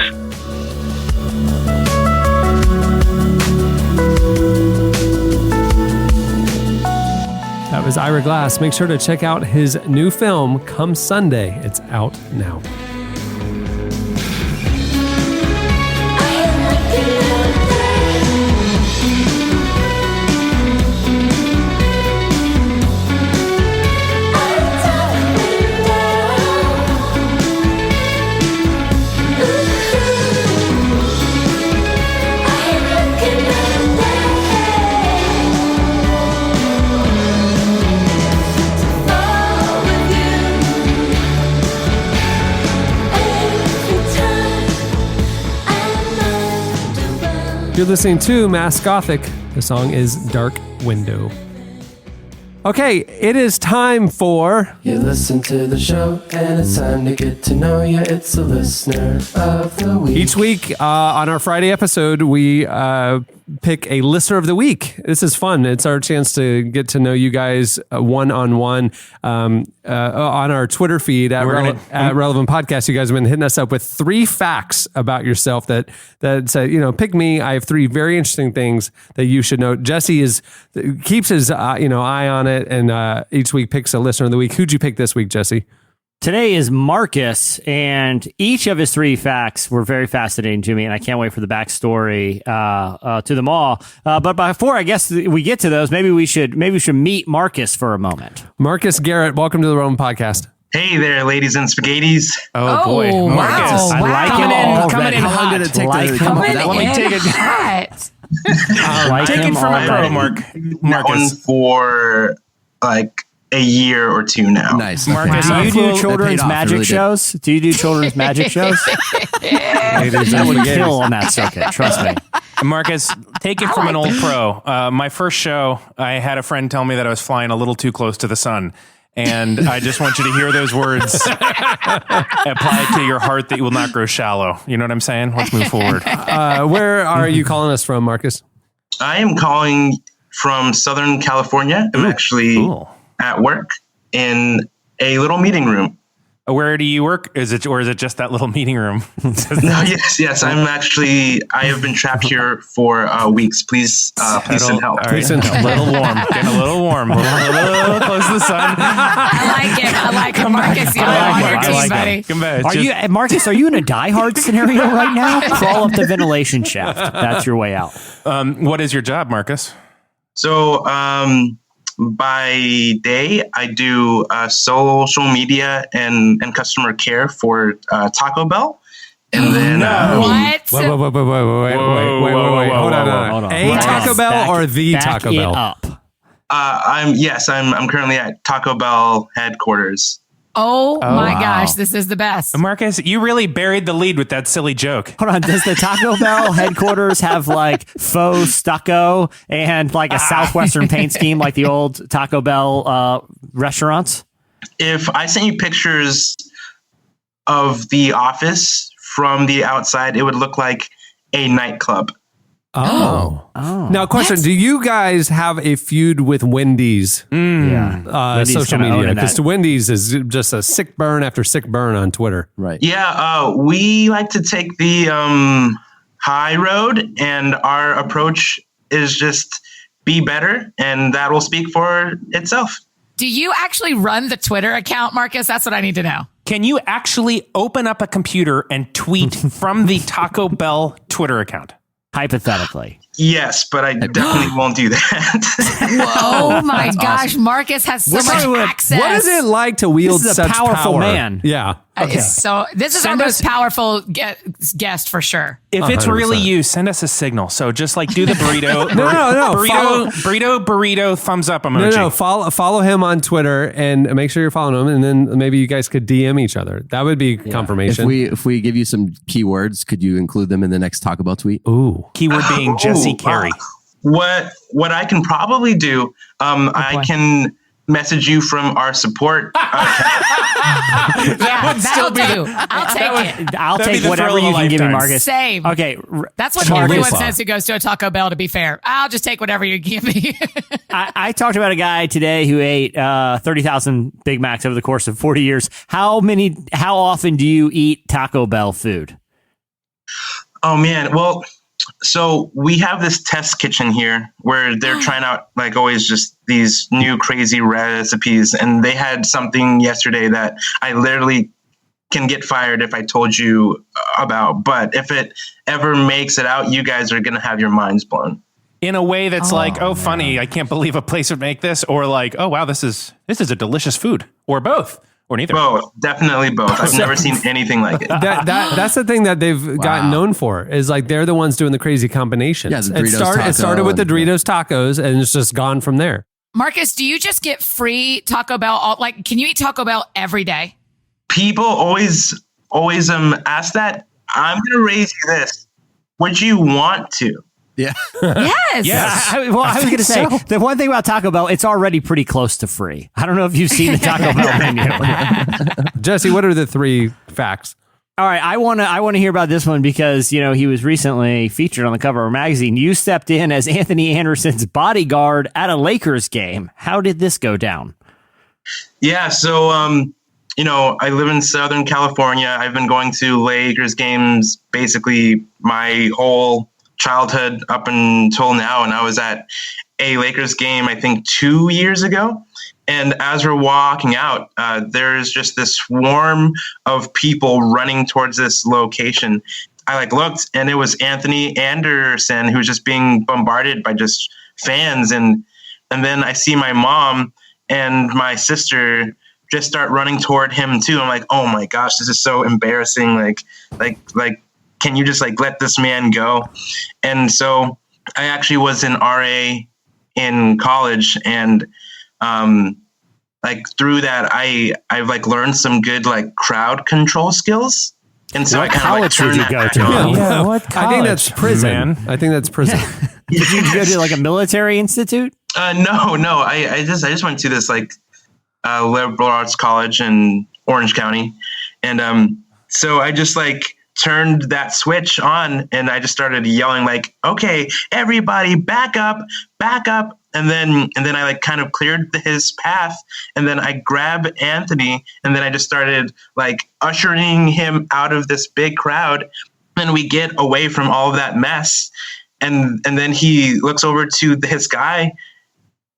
That was Ira Glass. Make sure to check out his new film, Come Sunday. It's out now. You're listening to Mass Gothic. The song is Dark Window. Okay, it is time for... You listen to the show, and it's time to get to know you. It's the listener of the week. Each week on our Friday episode, we pick a listener of the week. This is fun. It's our chance to get to know you guys one-on-one on our Twitter feed at Relevant Podcast. You guys have been hitting us up with 3 facts about yourself that say, pick me. I have 3 very interesting things that you should know. Jesse keeps his eye on it, and each week picks a listener of the week. Who'd you pick this week, Jesse? Today is Marcus, and each of his 3 facts were very fascinating to me, and I can't wait for the backstory to them all. But before, I guess, we get to those, maybe we should meet Marcus for a moment. Marcus Garrett, welcome to the Roman Podcast. Hey there, ladies and spaghettis. Oh boy, Marcus! Wow. I like him coming in hot. hot. Did it take Like to him. come up with Coming that one? in Let me take it. hot. Take it from a pro, That one Marcus. for like a year or 2 now. Nice. Marcus, Do you do That children's paid off, it magic really did. shows? Do you do children's magic shows? That would kill on that circuit. Trust me. Marcus, take it from an old pro. My first show, I had a friend tell me that I was flying a little too close to the sun. And I just want you to hear those words. Apply it to your heart that you will not grow shallow. You know what I'm saying? Let's move forward. Where are you calling us from, Marcus? I am calling from Southern California. I'm actually at work in a little meeting room. Where do you work? Is it just that little meeting room? No, yes. I have been trapped here for weeks. Please send help. Please send help. A little warm. Getting a little warm. A little close to the sun. I like it. Marcus, you're on your team, buddy. Come back. Are you, Marcus, are you in a Die Hard scenario right now? Crawl up the ventilation shaft. That's your way out. What is your job, Marcus? So, by day, I do social media and customer care for Taco Bell. And then what? Wait. Hold on. A Taco Bell or the Taco Bell? I'm currently at Taco Bell headquarters. Oh my gosh, this is the best. Marcus, you really buried the lead with that silly joke. Hold on, does the Taco Bell headquarters have like faux stucco and like a southwestern paint scheme like the old Taco Bell restaurants? If I sent you pictures of the office from the outside, it would look like a nightclub. Oh. Now, question: do you guys have a feud with Wendy's? Yeah, social media, because Wendy's is just a sick burn after sick burn on Twitter. Right. Yeah, we like to take the high road, and our approach is just be better, and that will speak for itself. Do you actually run the Twitter account, Marcus? That's what I need to know. Can you actually open up a computer and tweet from the Taco Bell Twitter account? Hypothetically. Yes, but I definitely won't do that. Oh my gosh, Marcus has so much access. What is it like to wield This is such a powerful power? man. Yeah. Okay. So this is our most powerful guest for sure. If it's really you, send us a signal. So just like do the burrito. No. Burrito thumbs up emoji. No. Follow him on Twitter and make sure you're following him, and then maybe you guys could DM each other. That would be confirmation. If we give you some keywords, could you include them in the next Taco Bell tweet? Ooh. Keyword being Jesse Carey. What I can probably do, I can message you from our support account. That'll do. I'll take it. I'll take whatever you can give me, Marcus. Same. Okay. That's what everyone says who goes to a Taco Bell, to be fair. I'll just take whatever you give me. I talked about a guy today who ate 30,000 Big Macs over the course of 40 years. How often do you eat Taco Bell food? Oh, man. Well, so we have this test kitchen here where they're trying out like always just these new crazy recipes. And they had something yesterday that I literally can get fired if I told you about. But if it ever makes it out, you guys are going to have your minds blown. In a way that's funny. I can't believe a place would make this. Or like, oh, wow, this is a delicious food. Or both. Or neither. Both. Definitely both. I've never seen anything like it. That's the thing that they've gotten known for, is like they're the ones doing the crazy combinations. Yeah, the Doritos it started with the Doritos tacos, and it's just gone from there. Marcus, do you just get free Taco Bell? Can you eat Taco Bell every day? People always ask that. I'm going to raise you this. Would you want to? Yeah. Yes. I was going to say, the one thing about Taco Bell, it's already pretty close to free. I don't know if you've seen the Taco Bell menu. Jesse, what are the 3 facts? All right, I want to hear about this one because, he was recently featured on the cover of a magazine. You stepped in as Anthony Anderson's bodyguard at a Lakers game. How did this go down? Yeah, so I live in Southern California. I've been going to Lakers games basically my whole childhood up until now, and I was at a Lakers game I think 2 years ago, and as we're walking out, there's just this swarm of people running towards this location. I looked, and it was Anthony Anderson who was just being bombarded by just fans, and then I see my mom and my sister just start running toward him too. I'm like, oh my gosh, this is so embarrassing. Like can you just let this man go? And so I actually was an RA in college, and through that I've learned some good crowd control skills. And so what I college did you go to? Yeah, what college? I think that's prison. Man. I think that's prison. Did you go to a military institute? No. I just went to this liberal arts college in Orange County, and so I just turned that switch on, and I just started yelling like, "Okay, everybody, back up, back up!" And then I like kind of cleared his path, and then I grabbed Anthony, and then I just started like ushering him out of this big crowd, and we get away from all of that mess, and then he looks over to his guy.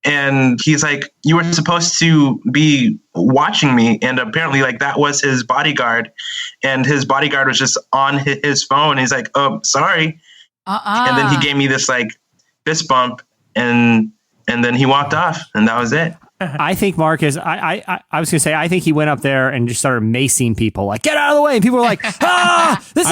And he's like, "You were supposed to be watching me." And apparently, like, that was his bodyguard. And his bodyguard was just on his phone. He's like, "Oh, sorry." And then he gave me this, like, fist bump. And then he walked off. And that was it. I think Marcus, I was going to say, I think he went up there and just started macing people, like, "Get out of the way." And people were like, this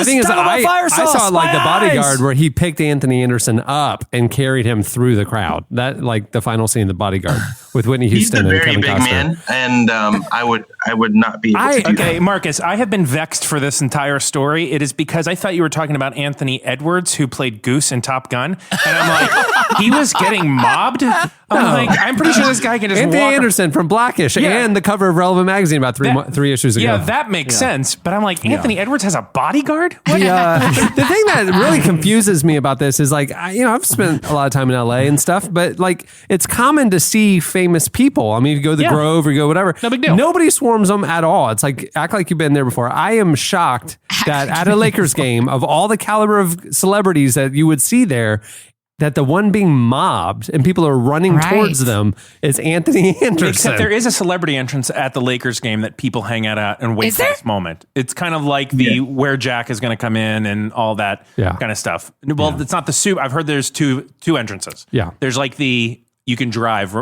is fire sauce. I saw like the my bodyguard eyes." where he picked Anthony Anderson up and carried him through the crowd. That like the final scene, the bodyguard with Whitney He's Houston a and very Kevin big Costner. man. And I would not be able to do Okay, that. Marcus, I have been vexed for this entire story. It is because I thought you were talking about Anthony Edwards, who played Goose in Top Gun. And I'm like, he was getting mobbed? I'm pretty sure this guy can just Anthony walk. Anderson from Blackish Yeah. and the cover of Relevant Magazine about three issues ago. Yeah, that makes sense. But I'm like, Anthony Edwards has a bodyguard? What? The thing that really confuses me about this is like, I've spent a lot of time in LA and stuff, but like it's common to see famous people. I mean, you go to the Grove or you go whatever. No big deal. Nobody swarms them at all. It's like, act like you've been there before. I am shocked that at a Lakers game, of all the caliber of celebrities that you would see there, that the one being mobbed and people are running towards them is Anthony Anderson. Except there is a celebrity entrance at the Lakers game that people hang out at and wait for this moment. It's kind of like the where Jack is going to come in and all that kind of stuff. Well, it's not the suit. I've heard there's two entrances. Yeah. There's like the you can drive,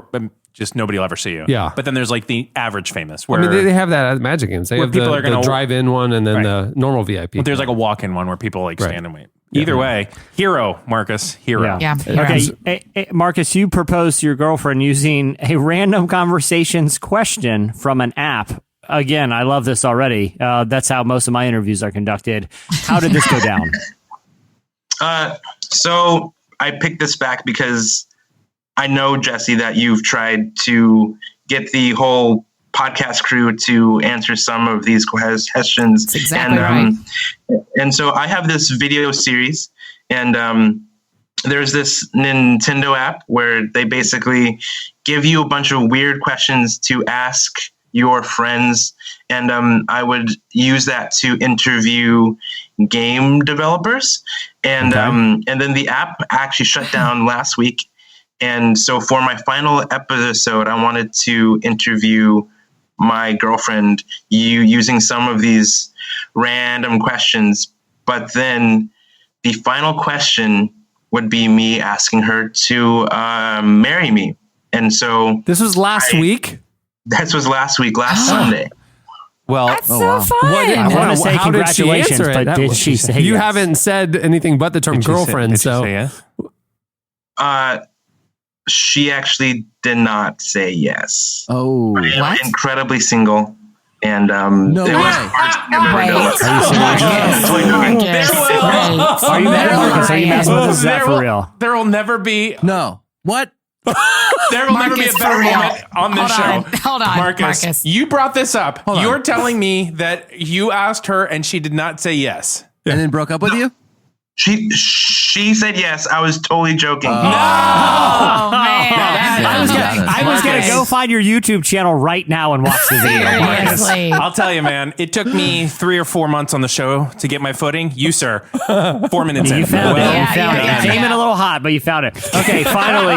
just nobody will ever see you. Yeah. But then there's like the average famous. Where, I mean, they have that at Magic games. They where have people are the gonna- drive-in one and then the normal VIP. But there's like a walk-in one where people like stand and wait. Either way, hero, Marcus, hero. Yeah. Okay, Marcus, you proposed to your girlfriend using a random conversations question from an app. Again, I love this already. That's how most of my interviews are conducted. How did this go down? So I picked this back because I know, Jesse, that you've tried to get the whole podcast crew to answer some of these questions. That's exactly right. And so I have this video series, and there's this Nintendo app where they basically give you a bunch of weird questions to ask your friends, and I would use that to interview game developers, and then the app actually shut down last week. And so for my final episode, I wanted to interview my girlfriend using some of these random questions. But then the final question would be me asking her to marry me. And so this was last week? This was last week, last Sunday. Well, That's so fun. I want to say how did she congratulations, answer it? but did she say You yes? haven't said anything but the term girlfriend, Did she so say yes? She actually did not say yes. Oh, I am incredibly single. And No it way. was the hardest thing I've ever done. Are you mad, Marcus? Are you messing with us? Is that for real? There will never be. no. What? There will never be a Marcus, better for real. moment on this Hold show. on. Hold on, Marcus. You brought this up. Hold on. You're telling me that you asked her and she did not say yes. And then broke up with you? She said yes. I was totally joking. Oh, man. I was gonna go find your YouTube channel right now and watch the video. Marcus. Seriously. I'll tell you, man, it took me 3 or 4 months on the show to get my footing. You, sir, 4 minutes in. You found it. Yeah, You found it. yeah, You came yeah. in a little hot, but you found it. Okay, finally,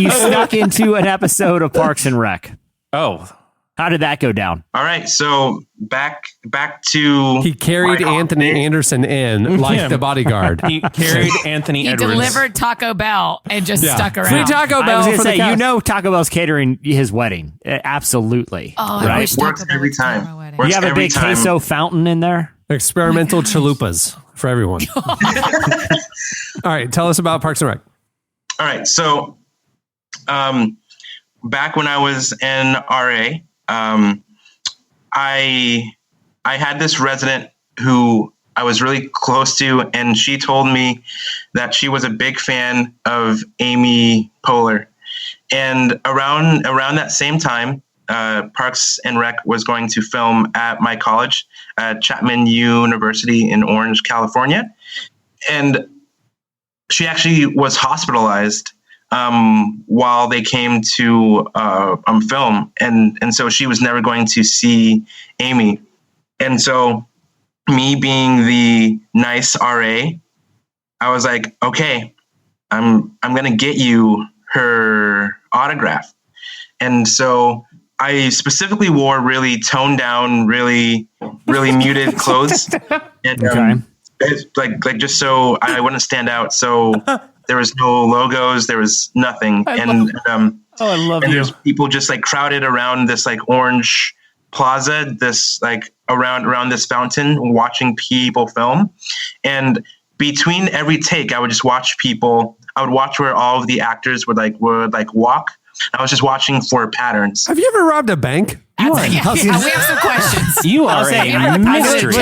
you snuck into an episode of Parks and Rec. Oh, How did that go down? All right, so back to he carried my Anthony holiday. Anderson in like Yeah. the bodyguard. he carried Anthony He Edwards. delivered Taco Bell and just stuck around. Free Taco I Bell was for gonna the say, cast. you know, Taco Bell's catering his wedding. Absolutely. Oh, I right? wish Taco Works Bell every would come to time. my wedding. Works You have a every big time. queso fountain in there. Experimental chalupas for everyone. All right, tell us about Parks and Rec. All right, so back when I was in RA, I had this resident who I was really close to, and she told me that she was a big fan of Amy Poehler. And around that same time, Parks and Rec was going to film at my college, Chapman University in Orange, California. And she actually was hospitalized while they came to film. And so she was never going to see Amy. And so me being the nice RA, I was like, okay, I'm going to get you her autograph. And so I specifically wore really toned down, really muted clothes. And, like just so I wouldn't stand out. So there was no logos, there was nothing. I love you. There's people just like crowded around this like orange plaza, this like around this fountain, watching people film. And between every take, I would just watch people. I would watch where all of the actors would walk. I was just watching for patterns. Have you ever robbed a bank? We have some questions. You are a mystery.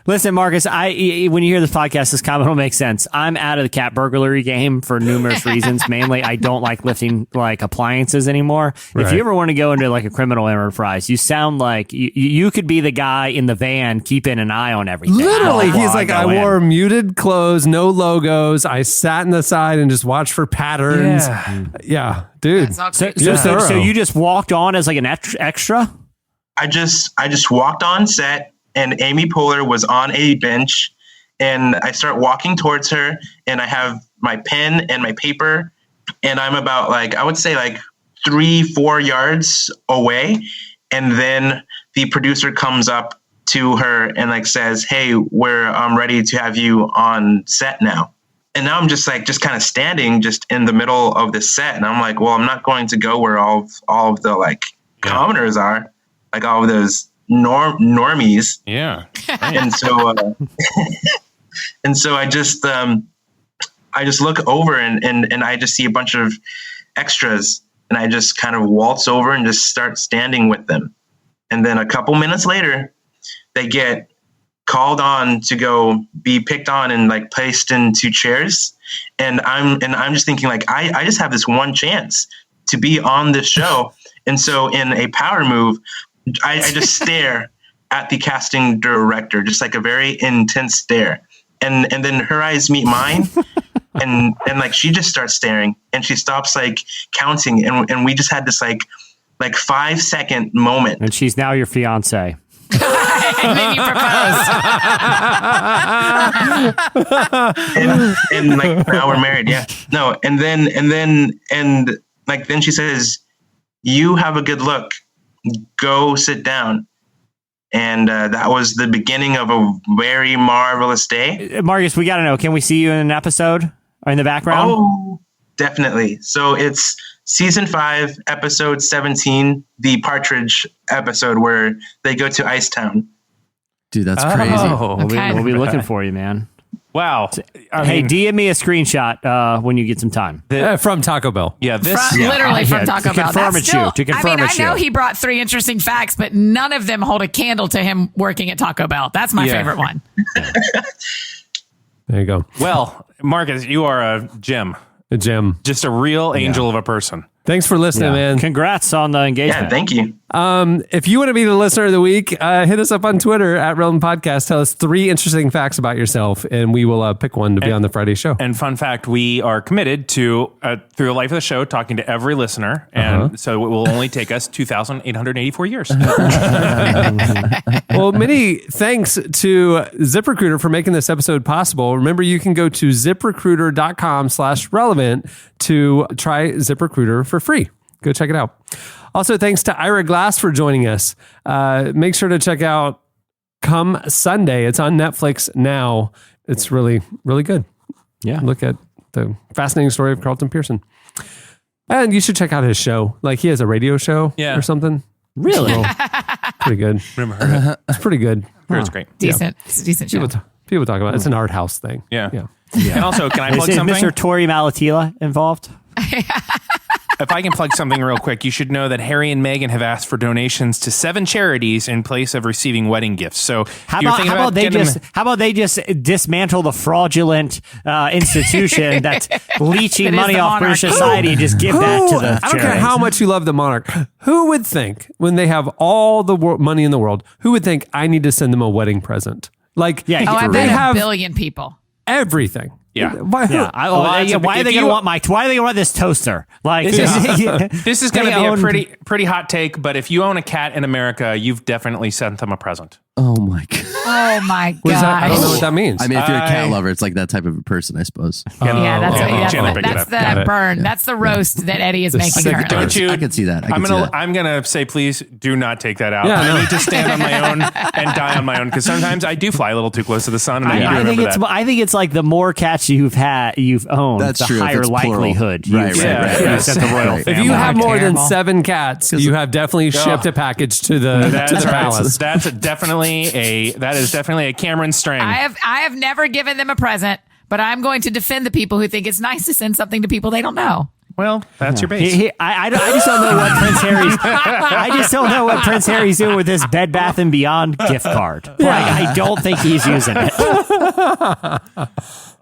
Listen, Marcus, when you hear this podcast, this comment will make sense. I'm out of the cat burglary game for numerous reasons. Mainly, I don't like lifting like appliances anymore. Right. If you ever want to go into like a criminal enterprise, you sound like you could be the guy in the van keeping an eye on everything. Literally, while he's like, I wore muted clothes, no logos. I sat in the side and just watched for patterns. Yeah, dude. So you just walked on as like an extra? I just walked on set. And Amy Poehler was on a bench, and I start walking towards her, and I have my pen and my paper, and I'm about like, I would say like 3-4 yards away. And then the producer comes up to her and like says, "Hey, we're ready to have you on set now." And now I'm just kind of standing just in the middle of the set. And I'm like, well, I'm not going to go where all of the like commoners are, like all of those normies. Yeah. And so I just look over and I just see a bunch of extras, and I just kind of waltz over and just start standing with them. And then a couple minutes later, they get called on to go be picked on and like placed into chairs. And I'm just thinking like, I just have this one chance to be on this show. And so in a power move, I just stare at the casting director, just like a very intense stare. And then her eyes meet mine, and like she just starts staring, and she stops like counting, and we just had this like 5-second moment. And she's now your fiance. And then you propose. and like now we're married. Yeah. No. And then then she says, "You have a good look. Go sit down." And that was the beginning of a very marvelous day. Marcus, we got to know, can we see you in an episode or in the background? Oh, definitely. So it's season 5, episode 17, the Partridge episode where they go to Icetown. Dude, that's crazy. We'll be looking for you, man. Wow. Hey, DM me a screenshot when you get some time. From Taco Bell. Yeah, literally from Taco Bell. Confirm it's you. To confirm it's you. I know he brought 3 interesting facts, but none of them hold a candle to him working at Taco Bell. That's my favorite one. There you go. Well, Marcus, you are a gem. A gem. Just a real angel of a person. Thanks for listening, man. Congrats on the engagement. Yeah, thank you. If you want to be the listener of the week, hit us up on Twitter at Relevant Podcast. Tell us 3 interesting facts about yourself, and we will pick one to be on the Friday show. And fun fact, we are committed to, through the life of the show, talking to every listener. And so it will only take us 2,884 years. Well, many thanks to ZipRecruiter for making this episode possible. Remember, you can go to ziprecruiter.com/relevant to try ZipRecruiter for free. Go check it out. Also, thanks to Ira Glass for joining us. Make sure to check out Come Sunday. It's on Netflix now. It's really, really good. Yeah. Look at the fascinating story of Carlton Pearson. And you should check out his show. Like, he has a radio show or something. Really? So, pretty good. It's pretty good. It's great. Decent. It's a decent show. People talk about it. It's an art house thing. Yeah. And also, can I plug Is something? Mr. Tori Malatila involved? if I can plug something real quick, you should know that Harry and Meghan have asked for donations to 7 charities in place of receiving wedding gifts. So how about they just dismantle the fraudulent institution that's leeching That is money the off British monarch. society and just give that to the I don't care charities? how much you love the monarch. Who would think when they have all the money in the world, who would think I need to send them a wedding present? Like, Yeah, Oh, I they bet have a billion people. everything. Yeah. Why, Yeah, why are they going to want why are they going to want this toaster? Like This is going to They be own- a pretty hot take, but if you own a cat in America, you've definitely sent them a present. Oh my god. Oh my What is that? I don't know gosh. what that means. I mean, if you're a cat lover, it's like that type of a person, I suppose. Yeah, that's, Chandler, pick it that's up. Got the it. burn. That's the roast that Eddie is making sick currently. burn. I can see that. I'm gonna say, please do not take that out. Yeah, I no. need to stand on my own and die on my own because sometimes I do fly a little too close to the sun, and I need to I think remember it's that. I think it's like the more cats you've owned, That's the true, if higher it's plural. likelihood Right, you right, you right. sent the royal Right. family. If you have more than Terrible. 7 cats, you have definitely shipped a package to the palace. That's definitely a Cameron Strang. I have never given them a present, but I'm going to defend the people who think it's nice to send something to people they don't know. Well, that's your base. I just don't know what Prince Harry's. I just don't know what Prince Harry's doing with this Bed Bath and Beyond gift card. Like, I don't think he's using it.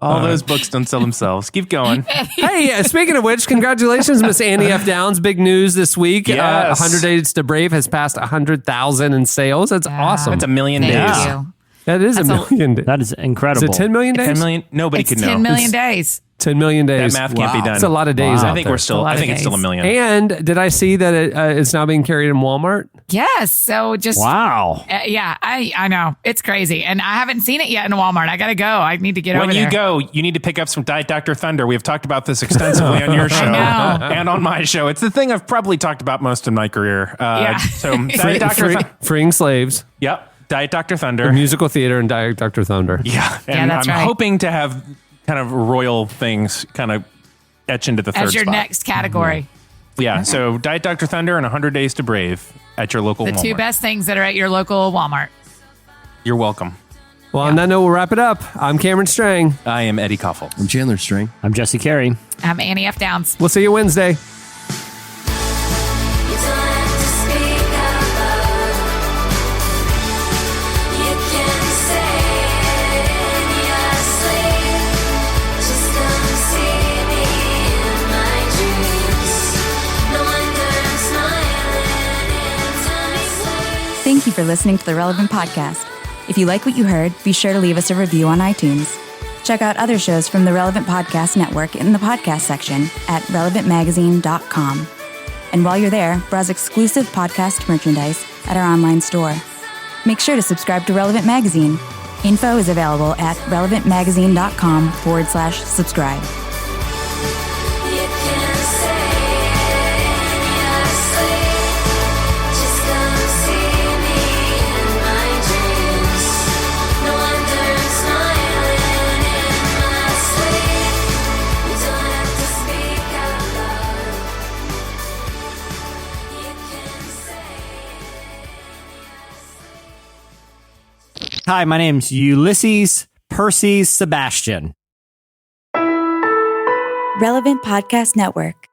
All those books don't sell themselves. Keep going. Hey, speaking of which, congratulations, Miss Annie F. Downs. Big news this week. Yes. 100 Days to Brave has passed 100,000 in sales. That's awesome. That's a million Thank days. you. That is That's a million days. That is incredible. Is it 10 million days? 10 million. Nobody It's could know. 10 million days. 10 million That days. math can't be done. It's a lot of days. Wow. out I think there. we're still. A lot I of think it's still a days. million. And did I see that it's now being carried in Walmart? Yes. So just Wow. yeah, I know it's crazy, and I haven't seen it yet in Walmart. I gotta go. I need to get over When you there. go, you need to pick up some Diet Dr. Thunder. We've talked about this extensively on your show know. and on my show. It's the thing I've probably talked about most in my career. Yeah. So Diet Dr. Freeing Slaves, Yep. Diet Dr. Thunder. musical theater, and Dr. Thunder. Yeah. And that's I'm right. hoping to have kind of royal things kind of etch into the third as your spot. next category. Yeah. So Diet Dr. Thunder and 100 Days to Brave at your local The Walmart. two best things that are at your local Walmart. You're welcome. Well, on that note, we'll wrap it up. I'm Cameron Strang. I am Eddie Koffel. I'm Chandler String. I'm Jesse Carey. I'm Annie F. Downs. We'll see you Wednesday. You don't have to speak out loud. You can say it in your sleep. Just come see me in my dreams. No wonder I'm smiling into me sleep. Thank you for listening to the Relevant Podcast. If you like what you heard, be sure to leave us a review on iTunes. Check out other shows from the Relevant Podcast Network in the podcast section at relevantmagazine.com. And while you're there, browse exclusive podcast merchandise at our online store. Make sure to subscribe to Relevant Magazine. Info is available at relevantmagazine.com/subscribe. You can say it in your sleep. Just come see me in my dreams. No wonder I'm smiling in my sleep. You don't have to speak out loud. You can say Hi, my name's Ulysses Percy Sebastian. Relevant Podcast Network.